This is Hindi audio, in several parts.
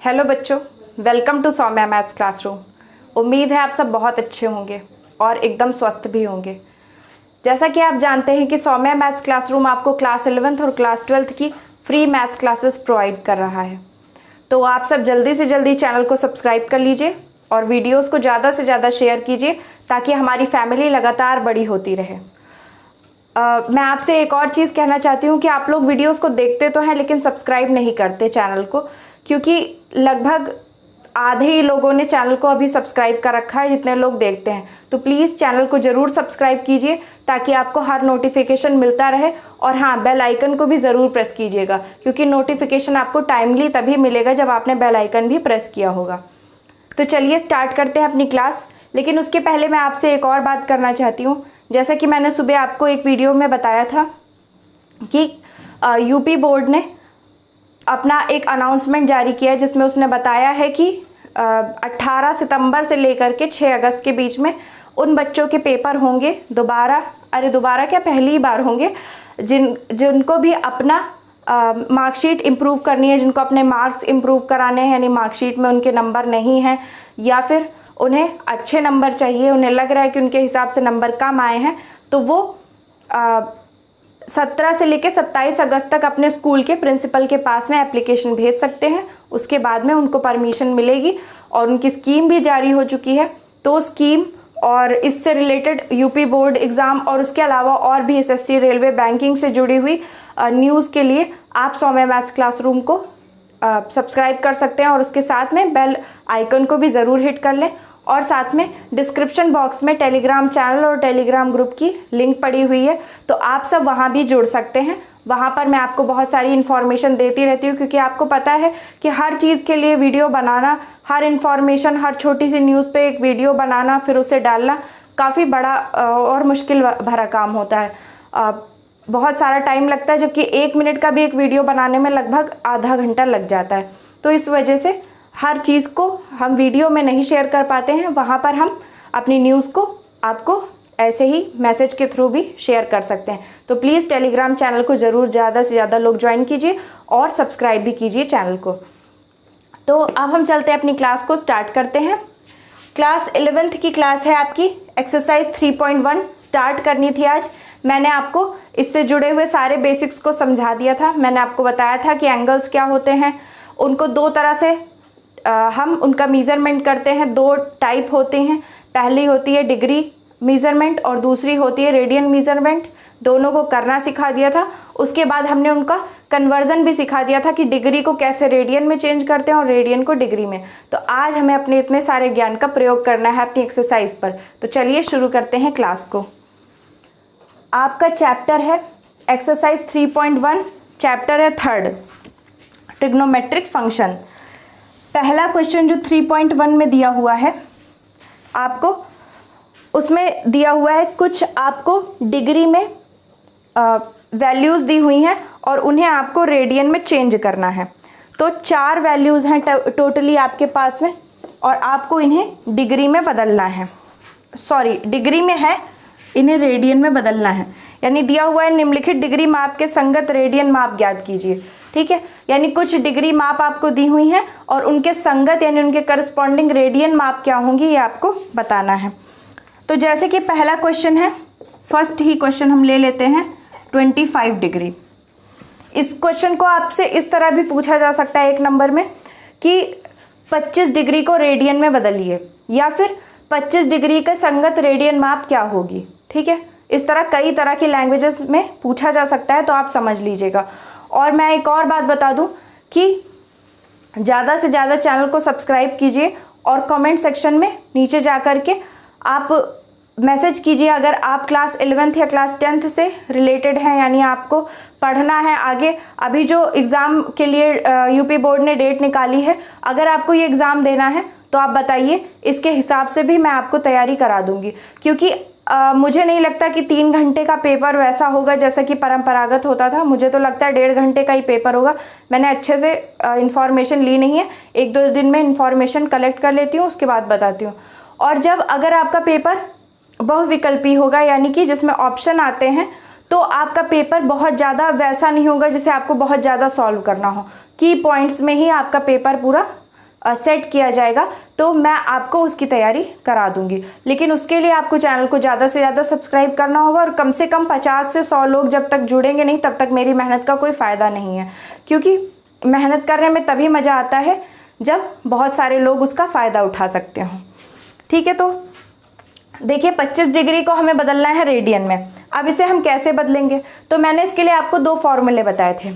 हेलो बच्चों, welcome to Saumya maths classroom. उम्मीद है आप सब बहुत अच्छे होंगे और एकदम स्वस्थ भी होंगे। जैसा कि आप जानते हैं कि सौम्या मैथ्स क्लासरूम आपको क्लास 11th और क्लास 12th की फ्री मैथ्स क्लासेस प्रोवाइड कर रहा है। तो आप सब जल्दी से जल्दी चैनल को सब्सक्राइब कर लीजिए और वीडियोज़ को ज़्यादा से ज़्यादा शेयर कीजिए ताकि हमारी फैमिली लगातार बड़ी होती रहे। मैं आपसे एक और चीज़ कहना चाहती हूँ कि आप लोग वीडियोस को देखते तो हैं लेकिन सब्सक्राइब नहीं करते चैनल को, क्योंकि लगभग आधे ही लोगों ने चैनल को अभी सब्सक्राइब कर रखा है जितने लोग देखते हैं। तो प्लीज़ चैनल को ज़रूर सब्सक्राइब कीजिए ताकि आपको हर नोटिफिकेशन मिलता रहे। और हाँ, बेल आइकन को भी ज़रूर प्रेस कीजिएगा, क्योंकि नोटिफिकेशन आपको टाइमली तभी मिलेगा जब आपने बेल आइकन भी प्रेस किया होगा। तो चलिए स्टार्ट करते हैं अपनी क्लास। लेकिन उसके पहले मैं आपसे एक और बात करना चाहती हूँ। जैसा कि मैंने सुबह आपको एक वीडियो में बताया था कि यूपी बोर्ड ने अपना एक अनाउंसमेंट जारी किया है जिसमें उसने बताया है कि 18 सितंबर से लेकर के 6 अगस्त के बीच में उन बच्चों के पेपर होंगे दोबारा क्या पहली बार होंगे जिनको भी अपना मार्कशीट इम्प्रूव करनी है, जिनको अपने मार्क्स इम्प्रूव कराने हैं, यानी मार्कशीट में उनके नंबर नहीं हैं या फिर उन्हें अच्छे नंबर चाहिए, उन्हें लग रहा है कि उनके हिसाब से नंबर कम आए हैं, तो वो 17 से लेकर 27 अगस्त तक अपने स्कूल के प्रिंसिपल के पास में एप्लीकेशन भेज सकते हैं। उसके बाद में उनको परमिशन मिलेगी और उनकी स्कीम भी जारी हो चुकी है। तो स्कीम और इससे रिलेटेड यूपी बोर्ड एग्ज़ाम और उसके अलावा और भी एसएससी, रेलवे, बैंकिंग से जुड़ी हुई न्यूज़ के लिए आप सौम्या मैथ्स क्लासरूम को सब्सक्राइब कर सकते हैं और उसके साथ में बेल आइकन को भी ज़रूर हिट कर लें। और साथ में डिस्क्रिप्शन बॉक्स में टेलीग्राम चैनल और टेलीग्राम ग्रुप की लिंक पड़ी हुई है, तो आप सब वहाँ भी जुड़ सकते हैं। वहाँ पर मैं आपको बहुत सारी इन्फॉर्मेशन देती रहती हूँ, क्योंकि आपको पता है कि हर चीज़ के लिए वीडियो बनाना, हर इन्फॉर्मेशन, हर छोटी सी न्यूज़ पे एक वीडियो बनाना फिर उसे डालना काफ़ी बड़ा और मुश्किल भरा काम होता है। बहुत सारा टाइम लगता है, जबकि 1 मिनट का भी एक वीडियो बनाने में लगभग आधा घंटा लग जाता है। तो इस वजह से हर चीज़ को हम वीडियो में नहीं शेयर कर पाते हैं। वहाँ पर हम अपनी न्यूज़ को आपको ऐसे ही मैसेज के थ्रू भी शेयर कर सकते हैं। तो प्लीज़ टेलीग्राम चैनल को ज़रूर ज़्यादा से ज़्यादा लोग ज्वाइन कीजिए और सब्सक्राइब भी कीजिए चैनल को। तो अब हम चलते हैं अपनी क्लास को स्टार्ट करते हैं। क्लास 11th की क्लास है आपकी। एक्सरसाइज 3.1 स्टार्ट करनी थी आज। मैंने आपको इससे जुड़े हुए सारे बेसिक्स को समझा दिया था। मैंने आपको बताया था कि एंगल्स क्या होते हैं, उनको दो तरह से हम उनका मेज़रमेंट करते हैं। 2 टाइप होते हैं, पहली होती है डिग्री मेज़रमेंट और दूसरी होती है रेडियन मेज़रमेंट। दोनों को करना सिखा दिया था। उसके बाद हमने उनका कन्वर्जन भी सिखा दिया था कि डिग्री को कैसे रेडियन में चेंज करते हैं और रेडियन को डिग्री में। तो आज हमें अपने इतने सारे ज्ञान का प्रयोग करना है अपनी एक्सरसाइज पर। तो चलिए शुरू करते हैं क्लास को। आपका चैप्टर है एक्सरसाइज 3.1, चैप्टर है 3rd, ट्रिग्नोमेट्रिक फंक्शन। पहला क्वेश्चन जो 3.1 में दिया हुआ है आपको, उसमें दिया हुआ है कुछ आपको डिग्री में वैल्यूज़ दी हुई हैं और उन्हें आपको रेडियन में चेंज करना है। तो 4 वैल्यूज़ हैं टोटली आपके पास में और आपको इन्हें डिग्री में बदलना है। सॉरी, डिग्री में है, इन्हें रेडियन में बदलना है। यानी दिया हुआ है निम्नलिखित डिग्री माप के संगत रेडियन माप ज्ञात कीजिए। ठीक है, यानी कुछ डिग्री माप आपको दी हुई हैं और उनके संगत यानी उनके करस्पॉन्डिंग रेडियन माप क्या होंगी ये आपको बताना है। तो जैसे कि पहला क्वेश्चन है, फर्स्ट ही क्वेश्चन हम ले लेते हैं 25 डिग्री। इस क्वेश्चन को आपसे इस तरह भी पूछा जा सकता है 1 नंबर में कि 25 डिग्री को रेडियन में बदलिए, या फिर 25 डिग्री का संगत रेडियन माप क्या होगी। ठीक है, इस तरह कई तरह की लैंग्वेजेस में पूछा जा सकता है, तो आप समझ लीजिएगा। और मैं एक और बात बता दूं कि ज़्यादा से ज़्यादा चैनल को सब्सक्राइब कीजिए और कमेंट सेक्शन में नीचे जा कर के आप मैसेज कीजिए अगर आप क्लास 11th या क्लास 10th से रिलेटेड हैं, यानी आपको पढ़ना है आगे। अभी जो एग्ज़ाम के लिए यूपी बोर्ड ने डेट निकाली है, अगर आपको ये एग्ज़ाम देना है तो आप बताइए, इसके हिसाब से भी मैं आपको तैयारी करा दूंगी। क्योंकि मुझे नहीं लगता कि 3 घंटे का पेपर वैसा होगा जैसा कि परंपरागत होता था। मुझे तो लगता है 1.5 घंटे का ही पेपर होगा। मैंने अच्छे से इन्फॉर्मेशन ली नहीं है, 1-2 दिन में इन्फॉर्मेशन कलेक्ट कर लेती हूँ, उसके बाद बताती हूँ। और जब अगर आपका पेपर बहुविकल्पी होगा, यानी कि जिसमें ऑप्शन आते हैं, तो आपका पेपर बहुत ज़्यादा वैसा नहीं होगा जिसे आपको बहुत ज़्यादा सॉल्व करना हो। की पॉइंट्स में ही आपका पेपर पूरा सेट किया जाएगा तो मैं आपको उसकी तैयारी करा दूंगी। लेकिन उसके लिए आपको चैनल को ज़्यादा से ज़्यादा सब्सक्राइब करना होगा और कम से कम 50 से 100 लोग जब तक जुड़ेंगे नहीं तब तक मेरी मेहनत का कोई फ़ायदा नहीं है, क्योंकि मेहनत करने में तभी मज़ा आता है जब बहुत सारे लोग उसका फ़ायदा उठा सकते हों। ठीक है, तो देखिए 25 डिग्री को हमें बदलना है रेडियन में। अब इसे हम कैसे बदलेंगे, तो मैंने इसके लिए आपको 2 फॉर्मूले बताए थे।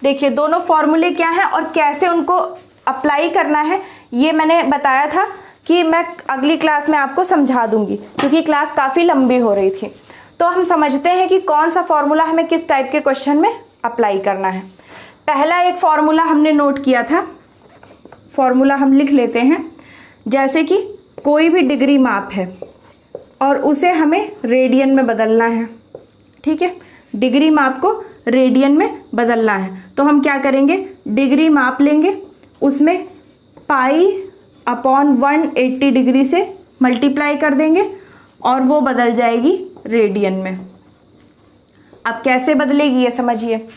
देखिए दोनों फॉर्मूले क्या हैं और कैसे उनको अप्लाई करना है ये मैंने बताया था कि मैं अगली क्लास में आपको समझा दूंगी, क्योंकि क्लास काफ़ी लंबी हो रही थी। तो हम समझते हैं कि कौन सा फॉर्मूला हमें किस टाइप के क्वेश्चन में अप्लाई करना है। पहला एक फॉर्मूला हमने नोट किया था, फॉर्मूला हम लिख लेते हैं। जैसे कि कोई भी डिग्री माप है और उसे हमें रेडियन में बदलना है। ठीक है, डिग्री माप को रेडियन में बदलना है तो हम क्या करेंगे, डिग्री माप लेंगे, उसमें π/180 डिग्री से मल्टीप्लाई कर देंगे और वो बदल जाएगी रेडियन में। अब कैसे बदलेगी ये समझिए।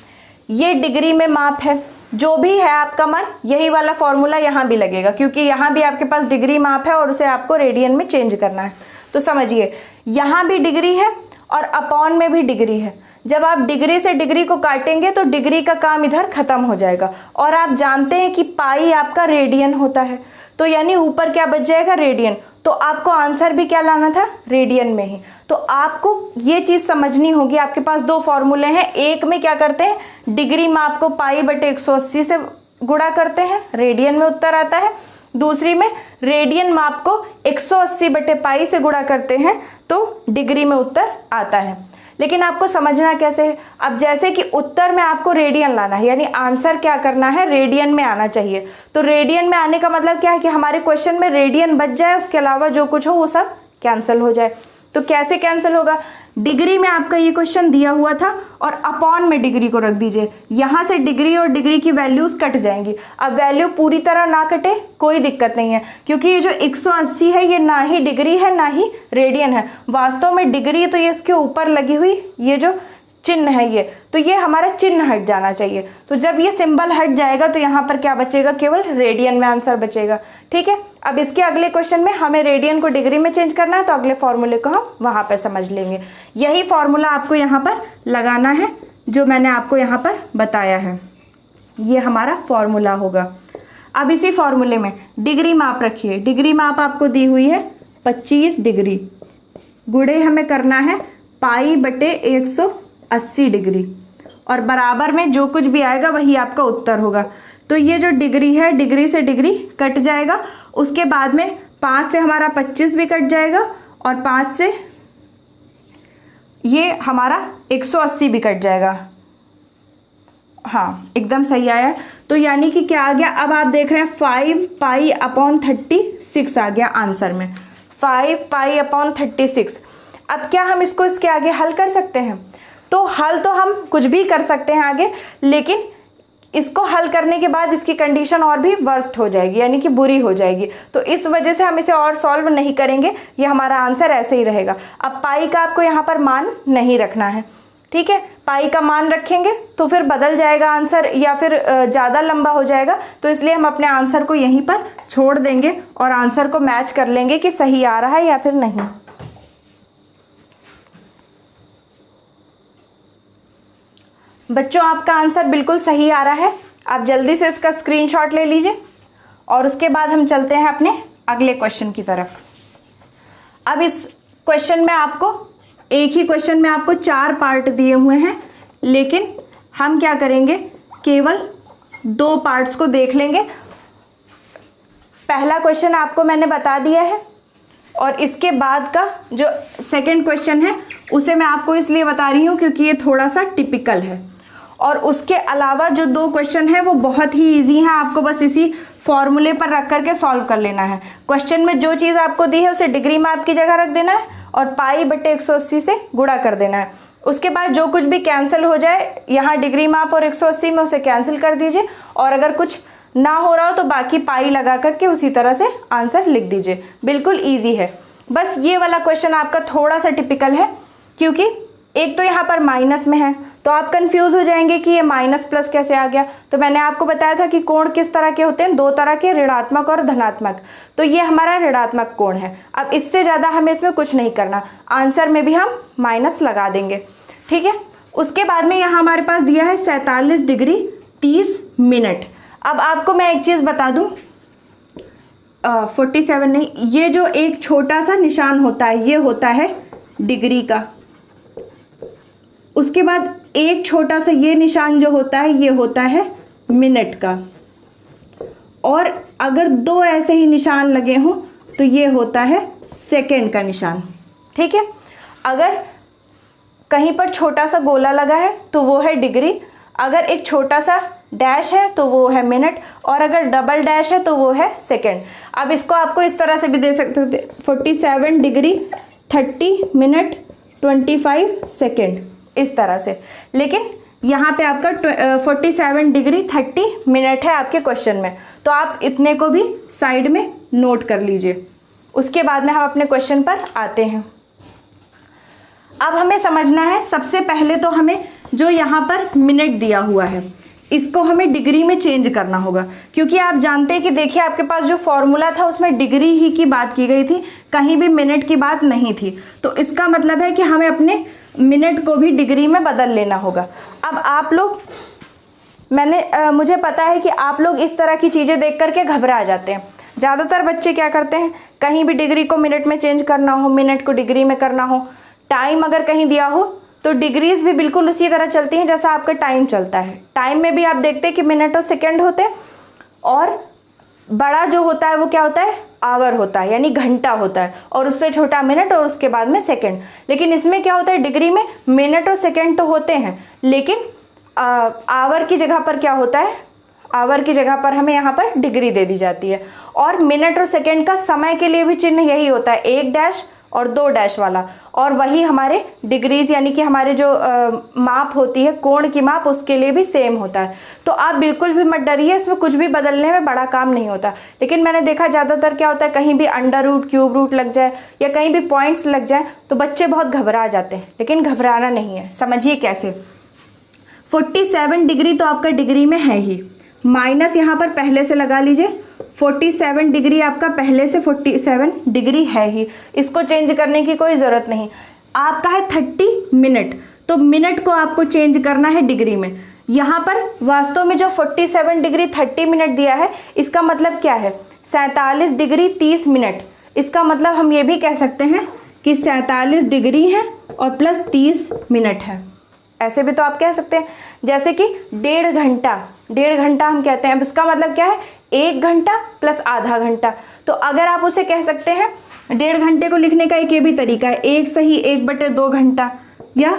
ये डिग्री में माप है, जो भी है आपका मन, यही वाला फॉर्मूला यहाँ भी लगेगा, क्योंकि यहाँ भी आपके पास डिग्री माप है और उसे आपको रेडियन में चेंज करना है। तो समझिए यहाँ भी डिग्री है और अपॉन में भी डिग्री है। जब आप डिग्री से डिग्री को काटेंगे तो डिग्री का काम इधर खत्म हो जाएगा और आप जानते हैं कि पाई आपका रेडियन होता है, तो यानी ऊपर क्या बच जाएगा, रेडियन। तो आपको आंसर भी क्या लाना था, रेडियन में ही। तो आपको ये चीज़ समझनी होगी। आपके पास 2 फॉर्मूले हैं, एक में क्या करते हैं, डिग्री माप को π/180 से गुणा करते हैं, रेडियन में उत्तर आता है। दूसरी में रेडियन माप को 180/π से गुणा करते हैं तो डिग्री में उत्तर आता है। लेकिन आपको समझना कैसे है, अब जैसे कि उत्तर में आपको रेडियन लाना है, यानी आंसर क्या करना है, रेडियन में आना चाहिए। तो रेडियन में आने का मतलब क्या है कि हमारे क्वेश्चन में रेडियन बच जाए, उसके अलावा जो कुछ हो वो सब कैंसिल हो जाए। तो कैसे कैंसिल होगा, डिग्री में आपका ये क्वेश्चन दिया हुआ था और अपॉन में डिग्री को रख दीजिए। यहाँ से डिग्री और डिग्री की वैल्यूज कट जाएंगी। अब वैल्यू पूरी तरह ना कटे कोई दिक्कत नहीं है, क्योंकि ये जो 180 है ये ना ही डिग्री है ना ही रेडियन है। वास्तव में डिग्री तो ये इसके ऊपर लगी हुई ये जो चिन्ह है ये, तो ये हमारा चिन्ह हट जाना चाहिए। तो जब ये सिंबल हट जाएगा तो यहाँ पर क्या बचेगा, केवल रेडियन में आंसर बचेगा। ठीक है, अब इसके अगले क्वेश्चन में हमें रेडियन को डिग्री में चेंज करना है तो अगले फॉर्मूले को हम वहाँ पर समझ लेंगे। यही फॉर्मूला आपको यहाँ पर लगाना है जो मैंने आपको यहाँ पर बताया है, ये हमारा फॉर्मूला होगा। अब इसी फॉर्मूले में डिग्री माप रखिए। डिग्री माप आपको दी हुई है 25 डिग्री, गुणे हमें करना है π/180 डिग्री और बराबर में जो कुछ भी आएगा वही आपका उत्तर होगा। तो ये जो डिग्री है, डिग्री से डिग्री कट जाएगा, उसके बाद में 5 से हमारा 25 भी कट जाएगा और 5 से ये हमारा 180 भी कट जाएगा। हाँ, एकदम सही आया। तो यानी कि क्या आ गया, अब आप देख रहे हैं 5π/36 आ गया आंसर में, 5π/36। अब क्या हम इसको इसके आगे हल कर सकते हैं, तो हल तो हम कुछ भी कर सकते हैं आगे, लेकिन इसको हल करने के बाद इसकी कंडीशन और भी वर्स्ट हो जाएगी, यानी कि बुरी हो जाएगी। तो इस वजह से हम इसे और सॉल्व नहीं करेंगे, ये हमारा आंसर ऐसे ही रहेगा। अब पाई का आपको यहाँ पर मान नहीं रखना है। ठीक है, पाई का मान रखेंगे तो फिर बदल जाएगा आंसर या फिर ज़्यादा लंबा हो जाएगा, तो इसलिए हम अपने आंसर को यहीं पर छोड़ देंगे और आंसर को मैच कर लेंगे कि सही आ रहा है या फिर नहीं। बच्चों, आपका आंसर बिल्कुल सही आ रहा है। आप जल्दी से इसका स्क्रीनशॉट ले लीजिए और उसके बाद हम चलते हैं अपने अगले क्वेश्चन की तरफ। अब इस क्वेश्चन में आपको एक ही क्वेश्चन में आपको 4 पार्ट दिए हुए हैं, लेकिन हम क्या करेंगे, केवल 2 पार्ट्स को देख लेंगे। पहला क्वेश्चन आपको मैंने बता दिया है और इसके बाद का जो सेकंड क्वेश्चन है उसे मैं आपको इसलिए बता रही हूँ क्योंकि ये थोड़ा सा टिपिकल है। और उसके अलावा जो 2 क्वेश्चन है वो बहुत ही इजी हैं, आपको बस इसी फॉर्मूले पर रख करके सॉल्व कर लेना है। क्वेश्चन में जो चीज़ आपको दी है उसे डिग्री माप की जगह रख देना है और π/180 से गुणा कर देना है। उसके बाद जो कुछ भी कैंसिल हो जाए, यहाँ डिग्री माप और 180 में उसे कैंसिल कर दीजिए और अगर कुछ ना हो रहा हो तो बाकी पाई लगा करके उसी तरह से आंसर लिख दीजिए। बिल्कुल ईजी है। बस ये वाला क्वेश्चन आपका थोड़ा सा टिपिकल है क्योंकि एक तो यहाँ पर माइनस में है, तो आप कंफ्यूज हो जाएंगे कि ये माइनस प्लस कैसे आ गया। तो मैंने आपको बताया था कि कोण किस तरह के होते हैं, दो तरह के, ऋणात्मक और धनात्मक। तो ये हमारा ऋणात्मक कोण है। अब इससे ज़्यादा हमें इसमें कुछ नहीं करना, आंसर में भी हम माइनस लगा देंगे, ठीक है। उसके बाद में यहाँ हमारे पास दिया है 47 डिग्री 30 मिनट। अब आपको मैं एक चीज़ बता दूँ, 47 नहीं, ये जो एक छोटा सा निशान होता है ये होता है डिग्री का। उसके बाद एक छोटा सा ये निशान जो होता है ये होता है मिनट का। और अगर दो ऐसे ही निशान लगे हों तो ये होता है सेकंड का निशान, ठीक है। अगर कहीं पर छोटा सा गोला लगा है तो वो है डिग्री, अगर एक छोटा सा डैश है तो वो है मिनट, और अगर डबल डैश है तो वो है सेकंड। अब इसको आपको इस तरह से भी दे सकते थे, 47 डिग्री 30 मिनट 25 सेकंड, इस तरह से। लेकिन यहाँ पे आपका 47 डिग्री 30 मिनट है आपके क्वेश्चन में, तो आप इतने को भी साइड में नोट कर लीजिए। उसके बाद में हम अपने क्वेश्चन पर आते हैं। अब हमें समझना है, सबसे पहले तो हमें जो यहाँ पर मिनट दिया हुआ है इसको हमें डिग्री में चेंज करना होगा, क्योंकि आप जानते हैं कि देखिए आपके पास जो फॉर्मूला था उसमें डिग्री ही की बात की गई थी, कहीं भी मिनट की बात नहीं थी। तो इसका मतलब है कि हमें अपने मिनट को भी डिग्री में बदल लेना होगा। अब आप लोग मुझे पता है कि आप लोग इस तरह की चीज़ें देख करके घबरा जाते हैं। ज़्यादातर बच्चे क्या करते हैं, कहीं भी डिग्री को मिनट में चेंज करना हो, मिनट को डिग्री में करना हो, टाइम अगर कहीं दिया हो तो डिग्रीज भी बिल्कुल उसी तरह चलती हैं जैसा आपका टाइम चलता है। टाइम में भी आप देखते हैं कि मिनट और सेकंड होते हैं, और बड़ा जो होता है वो क्या होता है, आवर होता है, यानी घंटा होता है, और उससे छोटा मिनट, और उसके बाद में सेकंड। लेकिन इसमें क्या होता है, डिग्री में मिनट और सेकंड तो होते हैं, लेकिन आवर की जगह पर क्या होता है, आवर की जगह पर हमें यहाँ पर डिग्री दे दी जाती है। और मिनट और सेकंड का समय के लिए भी चिन्ह यही होता है, एक डैश और दो डैश वाला, और वही हमारे डिग्रीज यानी कि हमारे जो माप होती है, कोण की माप, उसके लिए भी सेम होता है। तो आप बिल्कुल भी मत डरिए, इसमें कुछ भी बदलने में बड़ा काम नहीं होता। लेकिन मैंने देखा ज़्यादातर क्या होता है, कहीं भी अंडर रूट, क्यूब रूट लग जाए या कहीं भी पॉइंट्स लग जाए तो बच्चे बहुत घबरा जाते हैं, लेकिन घबराना नहीं है। समझिए कैसे, 47 डिग्री तो आपका डिग्री में है ही, माइनस यहाँ पर पहले से लगा लीजिए, 47 डिग्री आपका पहले से 47 डिग्री है ही, इसको चेंज करने की कोई ज़रूरत नहीं। आपका है 30 मिनट, तो मिनट को आपको चेंज करना है डिग्री में। यहाँ पर वास्तव में जो 47 डिग्री 30 मिनट दिया है, इसका मतलब क्या है, 47 डिग्री 30 मिनट। इसका मतलब हम ये भी कह सकते हैं कि 47 डिग्री है और प्लस 30 मिनट है। ऐसे भी तो आप कह सकते हैं, जैसे कि 1.5 घंटा, 1.5 घंटा हम कहते हैं। अब इसका मतलब क्या है, 1 घंटा प्लस आधा घंटा। तो अगर आप उसे कह सकते हैं, 1.5 घंटे को लिखने का एक ये भी तरीका है, 1 सही 1/2 घंटा, या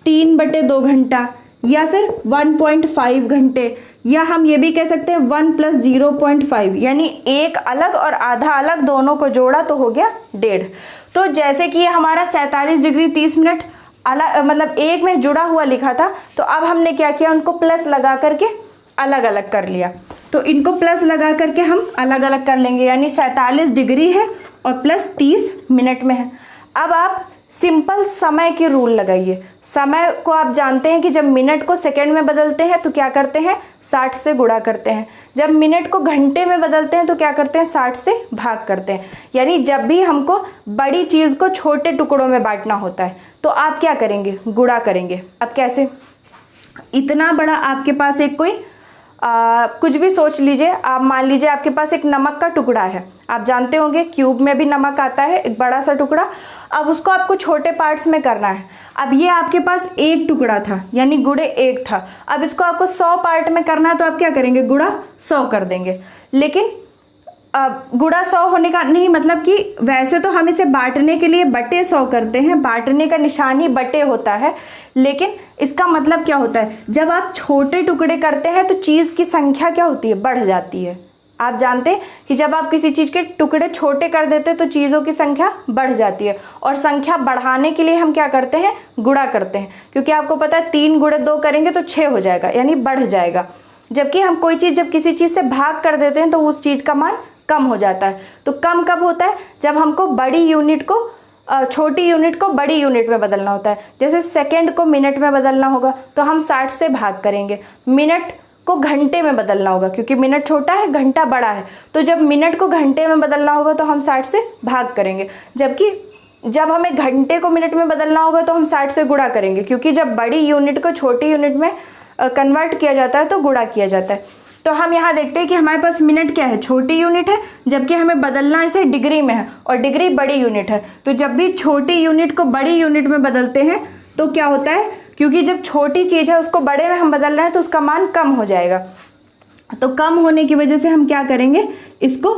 3/2 घंटा, या फिर 1.5 घंटे, या हम ये भी कह सकते हैं 1 + 0.5, यानी एक अलग और आधा अलग, दोनों को जोड़ा तो हो गया 1.5। तो जैसे कि ये हमारा 47 डिग्री 30 मिनट अलग, मतलब एक में जुड़ा हुआ लिखा था, तो अब हमने क्या किया, उनको प्लस लगा करके अलग अलग कर लिया। तो इनको प्लस लगा करके हम अलग अलग कर लेंगे, यानी 47 डिग्री है और प्लस 30 मिनट में है। अब आप सिंपल समय के रूल लगाइए। समय को आप जानते हैं कि जब मिनट को सेकंड में बदलते हैं तो क्या करते हैं, 60 से गुणा करते हैं। जब मिनट को घंटे में बदलते हैं तो क्या करते हैं, 60 से भाग करते हैं। यानी जब भी हमको बड़ी चीज़ को छोटे टुकड़ों में बांटना होता है तो आप क्या करेंगे, गुणा करेंगे। अब कैसे, इतना बड़ा आपके पास एक कोई कुछ भी सोच लीजिए, आप मान लीजिए आपके पास एक नमक का टुकड़ा है, आप जानते होंगे क्यूब में भी नमक आता है, एक बड़ा सा टुकड़ा। अब उसको आपको छोटे पार्ट्स में करना है। अब ये आपके पास एक टुकड़ा था, यानी गुणे 1 था। अब इसको आपको 100 पार्ट में करना है तो आप क्या करेंगे, गुणा 100 कर देंगे। लेकिन गुणा 100 होने का नहीं मतलब कि वैसे तो हम इसे बांटने के लिए बटे 100 करते हैं, बांटने का निशान ही बटे होता है, लेकिन इसका मतलब क्या होता है, जब आप छोटे टुकड़े करते हैं तो चीज़ की संख्या क्या होती है, बढ़ जाती है। आप जानते हैं कि जब आप किसी चीज़ के टुकड़े छोटे कर देते हैं तो चीज़ों की संख्या बढ़ जाती है, और संख्या बढ़ाने के लिए हम क्या करते हैं, गुणा करते हैं। क्योंकि आपको पता है 3 × 2 करेंगे तो 6 हो जाएगा, यानी बढ़ जाएगा। जबकि हम कोई चीज़ जब किसी चीज़ से भाग कर देते हैं तो उस चीज़ का मान कम हो जाता है। तो कम कब होता है, जब हमको बड़ी यूनिट को छोटी यूनिट को बड़ी यूनिट में बदलना होता है। जैसे सेकंड को मिनट में बदलना होगा तो हम 60 से भाग करेंगे। मिनट को घंटे में बदलना होगा क्योंकि मिनट छोटा है, घंटा बड़ा है, तो जब मिनट को घंटे में बदलना होगा तो हम 60 से भाग करेंगे। जबकि जब हमें घंटे को मिनट में बदलना होगा तो हम 60 से गुणा करेंगे, क्योंकि जब बड़ी यूनिट को छोटी यूनिट में कन्वर्ट किया जाता है तो गुणा किया जाता है। तो हम यहाँ देखते हैं कि हमारे पास मिनट क्या है, छोटी यूनिट है, जबकि हमें बदलना इसे डिग्री में है और डिग्री बड़ी यूनिट है। तो जब भी छोटी यूनिट को बड़ी यूनिट में बदलते हैं तो क्या होता है, क्योंकि जब छोटी चीज़ है उसको बड़े में हम बदल रहे हैं तो उसका मान कम हो जाएगा। तो कम होने की वजह से हम क्या करेंगे, इसको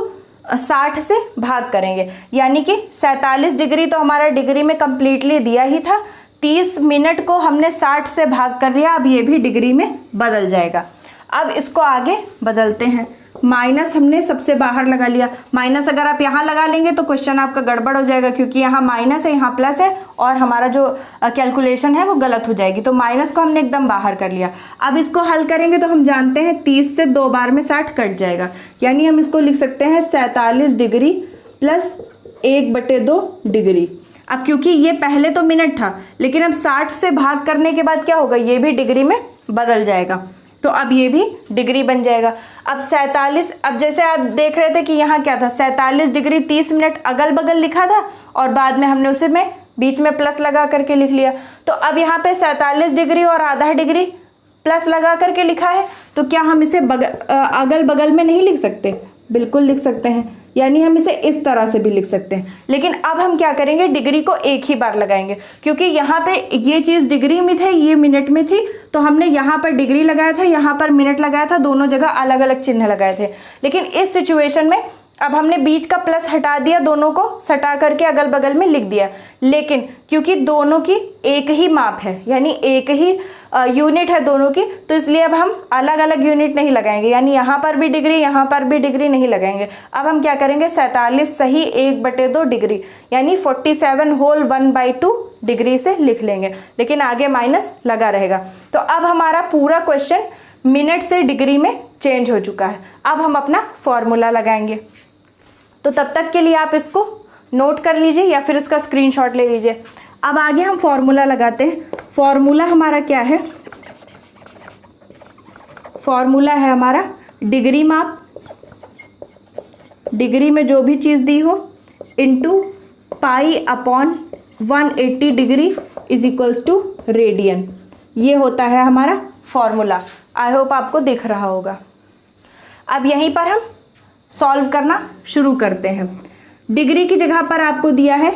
60 से भाग करेंगे। यानी कि 47 डिग्री तो हमारा डिग्री में कंप्लीटली दिया ही था, 30 मिनट को हमने 60 से भाग कर लिया, अब ये भी डिग्री में बदल जाएगा। अब इसको आगे बदलते हैं। माइनस हमने सबसे बाहर लगा लिया। माइनस अगर आप यहाँ लगा लेंगे तो क्वेश्चन आपका गड़बड़ हो जाएगा, क्योंकि यहाँ माइनस है, यहाँ प्लस है और हमारा जो कैलकुलेशन है वो गलत हो जाएगी। तो माइनस को हमने एकदम बाहर कर लिया। अब इसको हल करेंगे तो हम जानते हैं 30 से 2 बार में 60 कट जाएगा, यानी हम इसको लिख सकते हैं 47 डिग्री प्लस 1/2 डिग्री। अब क्योंकि ये पहले तो मिनट था, लेकिन अब 60 से भाग करने के बाद क्या होगा, ये भी डिग्री में बदल जाएगा। तो अब ये भी डिग्री बन जाएगा। अब 47, अब जैसे आप देख रहे थे कि यहाँ क्या था, 47 डिग्री 30 मिनट अगल बगल लिखा था और बाद में हमने उसे में बीच में प्लस लगा करके लिख लिया। तो अब यहाँ पे 47 डिग्री और आधा डिग्री प्लस लगा करके लिखा है, तो क्या हम इसे अगल बगल में नहीं लिख सकते? बिल्कुल लिख सकते हैं, यानी हम इसे इस तरह से भी लिख सकते हैं। लेकिन अब हम क्या करेंगे, डिग्री को एक ही बार लगाएंगे, क्योंकि यहाँ पे ये चीज़ डिग्री में थी, ये मिनट में थी, तो हमने यहाँ पर डिग्री लगाया था, यहाँ पर मिनट लगाया था, दोनों जगह अलग अलग चिन्ह लगाए थे। लेकिन इस सिचुएशन में अब हमने बीच का प्लस हटा दिया, दोनों को सटा करके अगल बगल में लिख दिया। लेकिन क्योंकि दोनों की एक ही माप है, यानी एक ही यूनिट है दोनों की, तो इसलिए अब हम अलग अलग यूनिट नहीं लगाएंगे, यानी यहाँ पर भी डिग्री, यहाँ पर भी डिग्री नहीं लगाएंगे। अब हम क्या करेंगे, 47 सही 1/2 डिग्री, यानी 47 होल 1/2 डिग्री से लिख लेंगे, लेकिन आगे माइनस लगा रहेगा। तो अब हमारा पूरा क्वेश्चन मिनट से डिग्री में चेंज हो चुका है। अब हम अपना फॉर्मूला लगाएंगे। तो तब तक के लिए आप इसको नोट कर लीजिए या फिर इसका स्क्रीनशॉट ले लीजिए। अब आगे हम फॉर्मूला लगाते हैं। फॉर्मूला हमारा क्या है, फॉर्मूला है हमारा डिग्री माप, डिग्री में जो भी चीज़ दी हो, into π/180 degree is equals to radian. ये होता है हमारा फॉर्मूला। आई होप आपको दिख रहा होगा। अब यहीं पर हम सॉल्व करना शुरू करते हैं। डिग्री की जगह पर आपको दिया है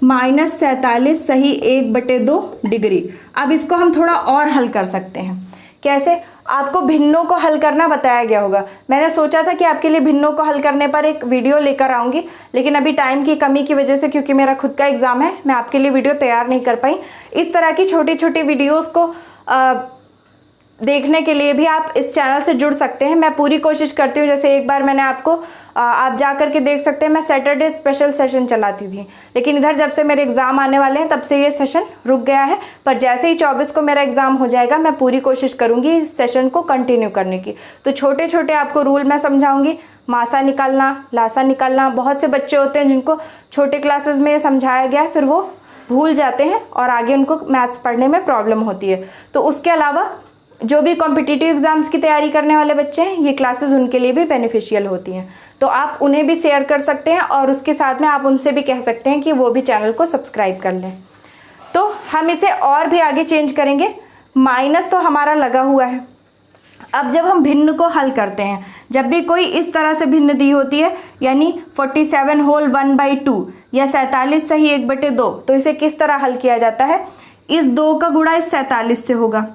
-47 सही 1/2 डिग्री। अब इसको हम थोड़ा और हल कर सकते हैं। कैसे? आपको भिन्नों को हल करना बताया गया होगा। मैंने सोचा था कि आपके लिए भिन्नों को हल करने पर एक वीडियो लेकर आऊँगी, लेकिन अभी टाइम की कमी की वजह से, क्योंकि मेरा खुद का एग्ज़ाम है, मैं आपके लिए वीडियो तैयार नहीं कर पाई। इस तरह की छोटी छोटी वीडियोज़ को देखने के लिए भी आप इस चैनल से जुड़ सकते हैं। मैं पूरी कोशिश करती हूँ। जैसे एक बार मैंने आपको आप जा करके देख सकते हैं, मैं सैटरडे स्पेशल सेशन चलाती थी, लेकिन इधर जब से मेरे एग्ज़ाम आने वाले हैं तब से ये सेशन रुक गया है। पर जैसे ही 24 को मेरा एग्ज़ाम हो जाएगा, मैं पूरी कोशिश करूँगी इस सेशन को कंटिन्यू करने की। तो छोटे छोटे आपको रूल मैं समझाऊँगी, मासा निकालना, लासा निकालना। बहुत से बच्चे होते हैं जिनको छोटे क्लासेस में समझाया गया है, फिर वो भूल जाते हैं और आगे उनको मैथ्स पढ़ने में प्रॉब्लम होती है। तो उसके अलावा जो भी कॉम्पिटिटिव एग्जाम्स की तैयारी करने वाले बच्चे हैं, ये क्लासेस उनके लिए भी बेनिफिशियल होती हैं। तो आप उन्हें भी शेयर कर सकते हैं और उसके साथ में आप उनसे भी कह सकते हैं कि वो भी चैनल को सब्सक्राइब कर लें। तो हम इसे और भी आगे चेंज करेंगे। माइनस तो हमारा लगा हुआ है। अब जब हम भिन्न को हल करते हैं, जब भी कोई इस तरह से भिन्न दी होती है, यानी 47 होल 1/2 या 47 सही 1/2, तो इसे किस तरह हल किया जाता है? इस 2 का गुणा इस 47 से होगा।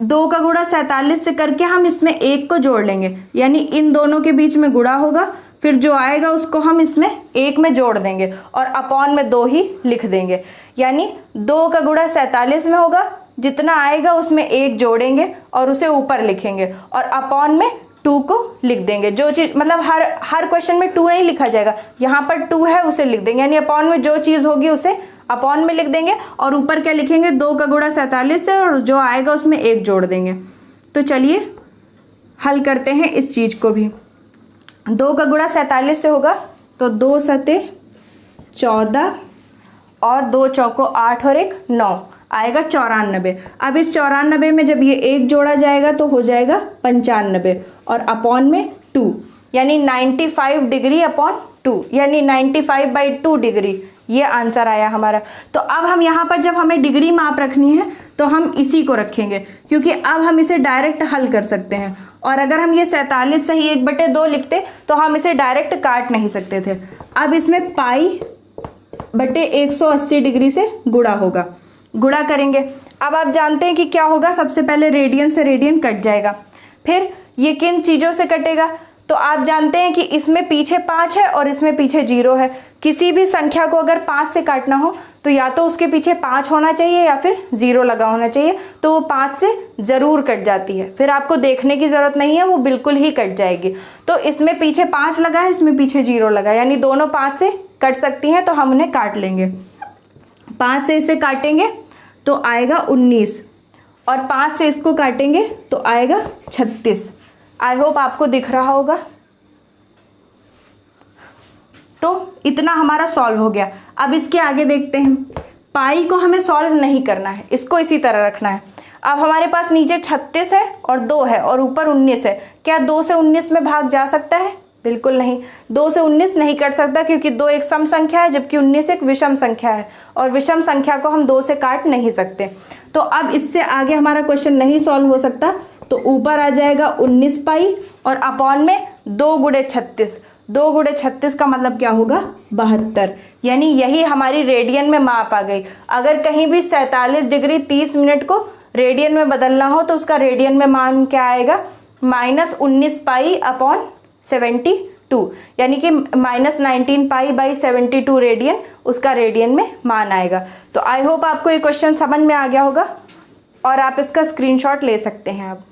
2 का गुणा 47 से करके हम इसमें 1 को जोड़ लेंगे, यानी इन दोनों के बीच में गुणा होगा, फिर जो आएगा उसको हम इसमें 1 में जोड़ देंगे और अपॉन में 2 ही लिख देंगे। यानी 2 का गुणा 47 में होगा, जितना आएगा उसमें 1 जोड़ेंगे और उसे ऊपर लिखेंगे और अपॉन में 2 को लिख देंगे। जो चीज़ मतलब हर क्वेश्चन में 2 नहीं लिखा जाएगा, यहाँ पर 2 है उसे लिख देंगे, यानी अपॉन में जो चीज़ होगी उसे अपॉन में लिख देंगे और ऊपर क्या लिखेंगे, 2 का गुणा 47 से और जो आएगा उसमें 1 जोड़ देंगे। तो चलिए हल करते हैं इस चीज़ को भी। 2 का गुणा 47 से होगा तो 2 सते 14 और 2 चौको 8 और 1 9 आएगा 94। अब इस 94 में जब ये 1 जोड़ा जाएगा तो हो जाएगा 95 और अपॉन में 2 यानी 95 डिग्री अपॉन 2 यानी 95/2 डिग्री, ये आंसर आया हमारा। तो अब हम यहाँ पर जब हमें डिग्री माप रखनी है तो हम इसी को रखेंगे, क्योंकि अब हम इसे डायरेक्ट हल कर सकते हैं। और अगर हम ये 47 सही 1/2 लिखते तो हम इसे डायरेक्ट काट नहीं सकते थे। अब इसमें π/180 डिग्री से गुणा होगा, गुणा करेंगे। अब आप जानते हैं कि क्या होगा, सबसे पहले रेडियन से रेडियन कट जाएगा, फिर ये किन चीज़ों से कटेगा, तो आप जानते हैं कि इसमें पीछे 5 है और इसमें पीछे 0 है। किसी भी संख्या को अगर 5 से काटना हो तो या तो उसके पीछे 5 होना चाहिए या फिर 0 लगा होना चाहिए, तो वो 5 से ज़रूर कट जाती है, फिर आपको देखने की ज़रूरत नहीं है, वो बिल्कुल ही कट जाएगी। तो इसमें पीछे 5 लगा है, इसमें पीछे 0 लगा, यानी दोनों 5 से कट सकती हैं, तो हम उन्हें काट लेंगे। 5 से इसे काटेंगे तो आएगा 19 और 5 से इसको काटेंगे तो आएगा 36। आई होप आपको दिख रहा होगा। तो इतना हमारा सॉल्व हो गया। अब इसके आगे देखते हैं। पाई को हमें सॉल्व नहीं करना है, इसको इसी तरह रखना है। अब हमारे पास नीचे 36 है और 2 है और ऊपर 19 है। क्या 2 से 19 में भाग जा सकता है? बिल्कुल नहीं, 2 से 19 नहीं कट सकता, क्योंकि 2 एक सम संख्या है जबकि 19 एक विषम संख्या है और विषम संख्या को हम 2 से काट नहीं सकते। तो अब इससे आगे हमारा क्वेश्चन नहीं सॉल्व हो सकता। तो ऊपर आ जाएगा 19 पाई और अपॉन में 2 गुणे 36। 2 गुणे 36 का मतलब क्या होगा? 72। यानी यही हमारी रेडियन में माप आ गई। अगर कहीं भी 47 डिग्री 30 मिनट को रेडियन में बदलना हो तो उसका रेडियन में मान क्या आएगा? -19 पाई अपॉन 72, यानी कि -19 पाई/72 रेडियन उसका रेडियन में मान आएगा। तो आई होप आपको ये क्वेश्चन समझ में आ गया होगा और आप इसका स्क्रीनशॉट ले सकते हैं। अब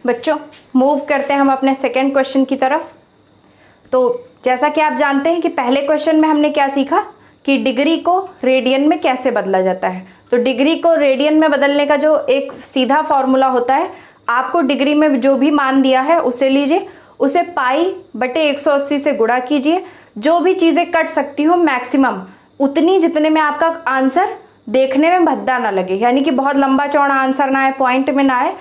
बच्चों मूव करते हैं हम अपने सेकेंड क्वेश्चन की तरफ। तो जैसा कि आप जानते हैं कि पहले क्वेश्चन में हमने क्या सीखा कि डिग्री को रेडियन में कैसे बदला जाता है। तो डिग्री को रेडियन में बदलने का जो एक सीधा फॉर्मूला होता है, आपको डिग्री में जो भी मान दिया है उसे लीजिए, उसे π/180 से गुणा कीजिए। जो भी चीज़ें कट सकती हो मैक्सिमम उतनी जितने में आपका आंसर देखने में भद्दा ना लगे, यानी कि बहुत लंबा चौड़ा आंसर ना आए, पॉइंट में ना आए।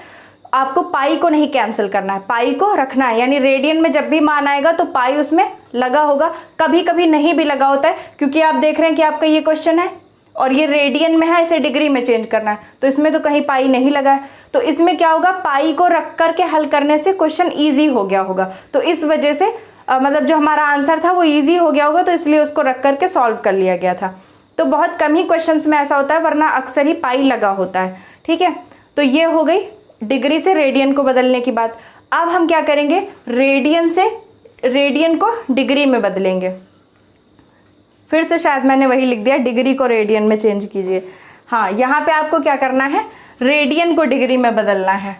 आपको पाई को नहीं कैंसिल करना है, पाई को रखना है। यानी रेडियन में जब भी मान आएगा तो पाई उसमें लगा होगा, कभी कभी नहीं भी लगा होता है, क्योंकि आप देख रहे हैं कि आपका ये क्वेश्चन है और ये रेडियन में है, इसे डिग्री में चेंज करना है, तो इसमें तो कहीं पाई नहीं लगा है। तो इसमें क्या होगा, पाई को रख करके हल करने से क्वेश्चन ईजी हो गया होगा। तो इस वजह से मतलब जो हमारा आंसर था वो ईजी हो गया होगा, तो इसलिए उसको रख करके सॉल्व कर लिया गया था। तो बहुत कम ही क्वेश्चन में ऐसा होता है, वरना अक्सर ही पाई लगा होता है। ठीक है, तो ये हो गई डिग्री से रेडियन को बदलने की बात। अब हम क्या करेंगे, रेडियन से रेडियन को डिग्री में बदलेंगे। फिर से शायद मैंने वही लिख दिया, डिग्री को रेडियन में चेंज कीजिए। हाँ, यहाँ पे आपको क्या करना है, रेडियन को डिग्री में बदलना है।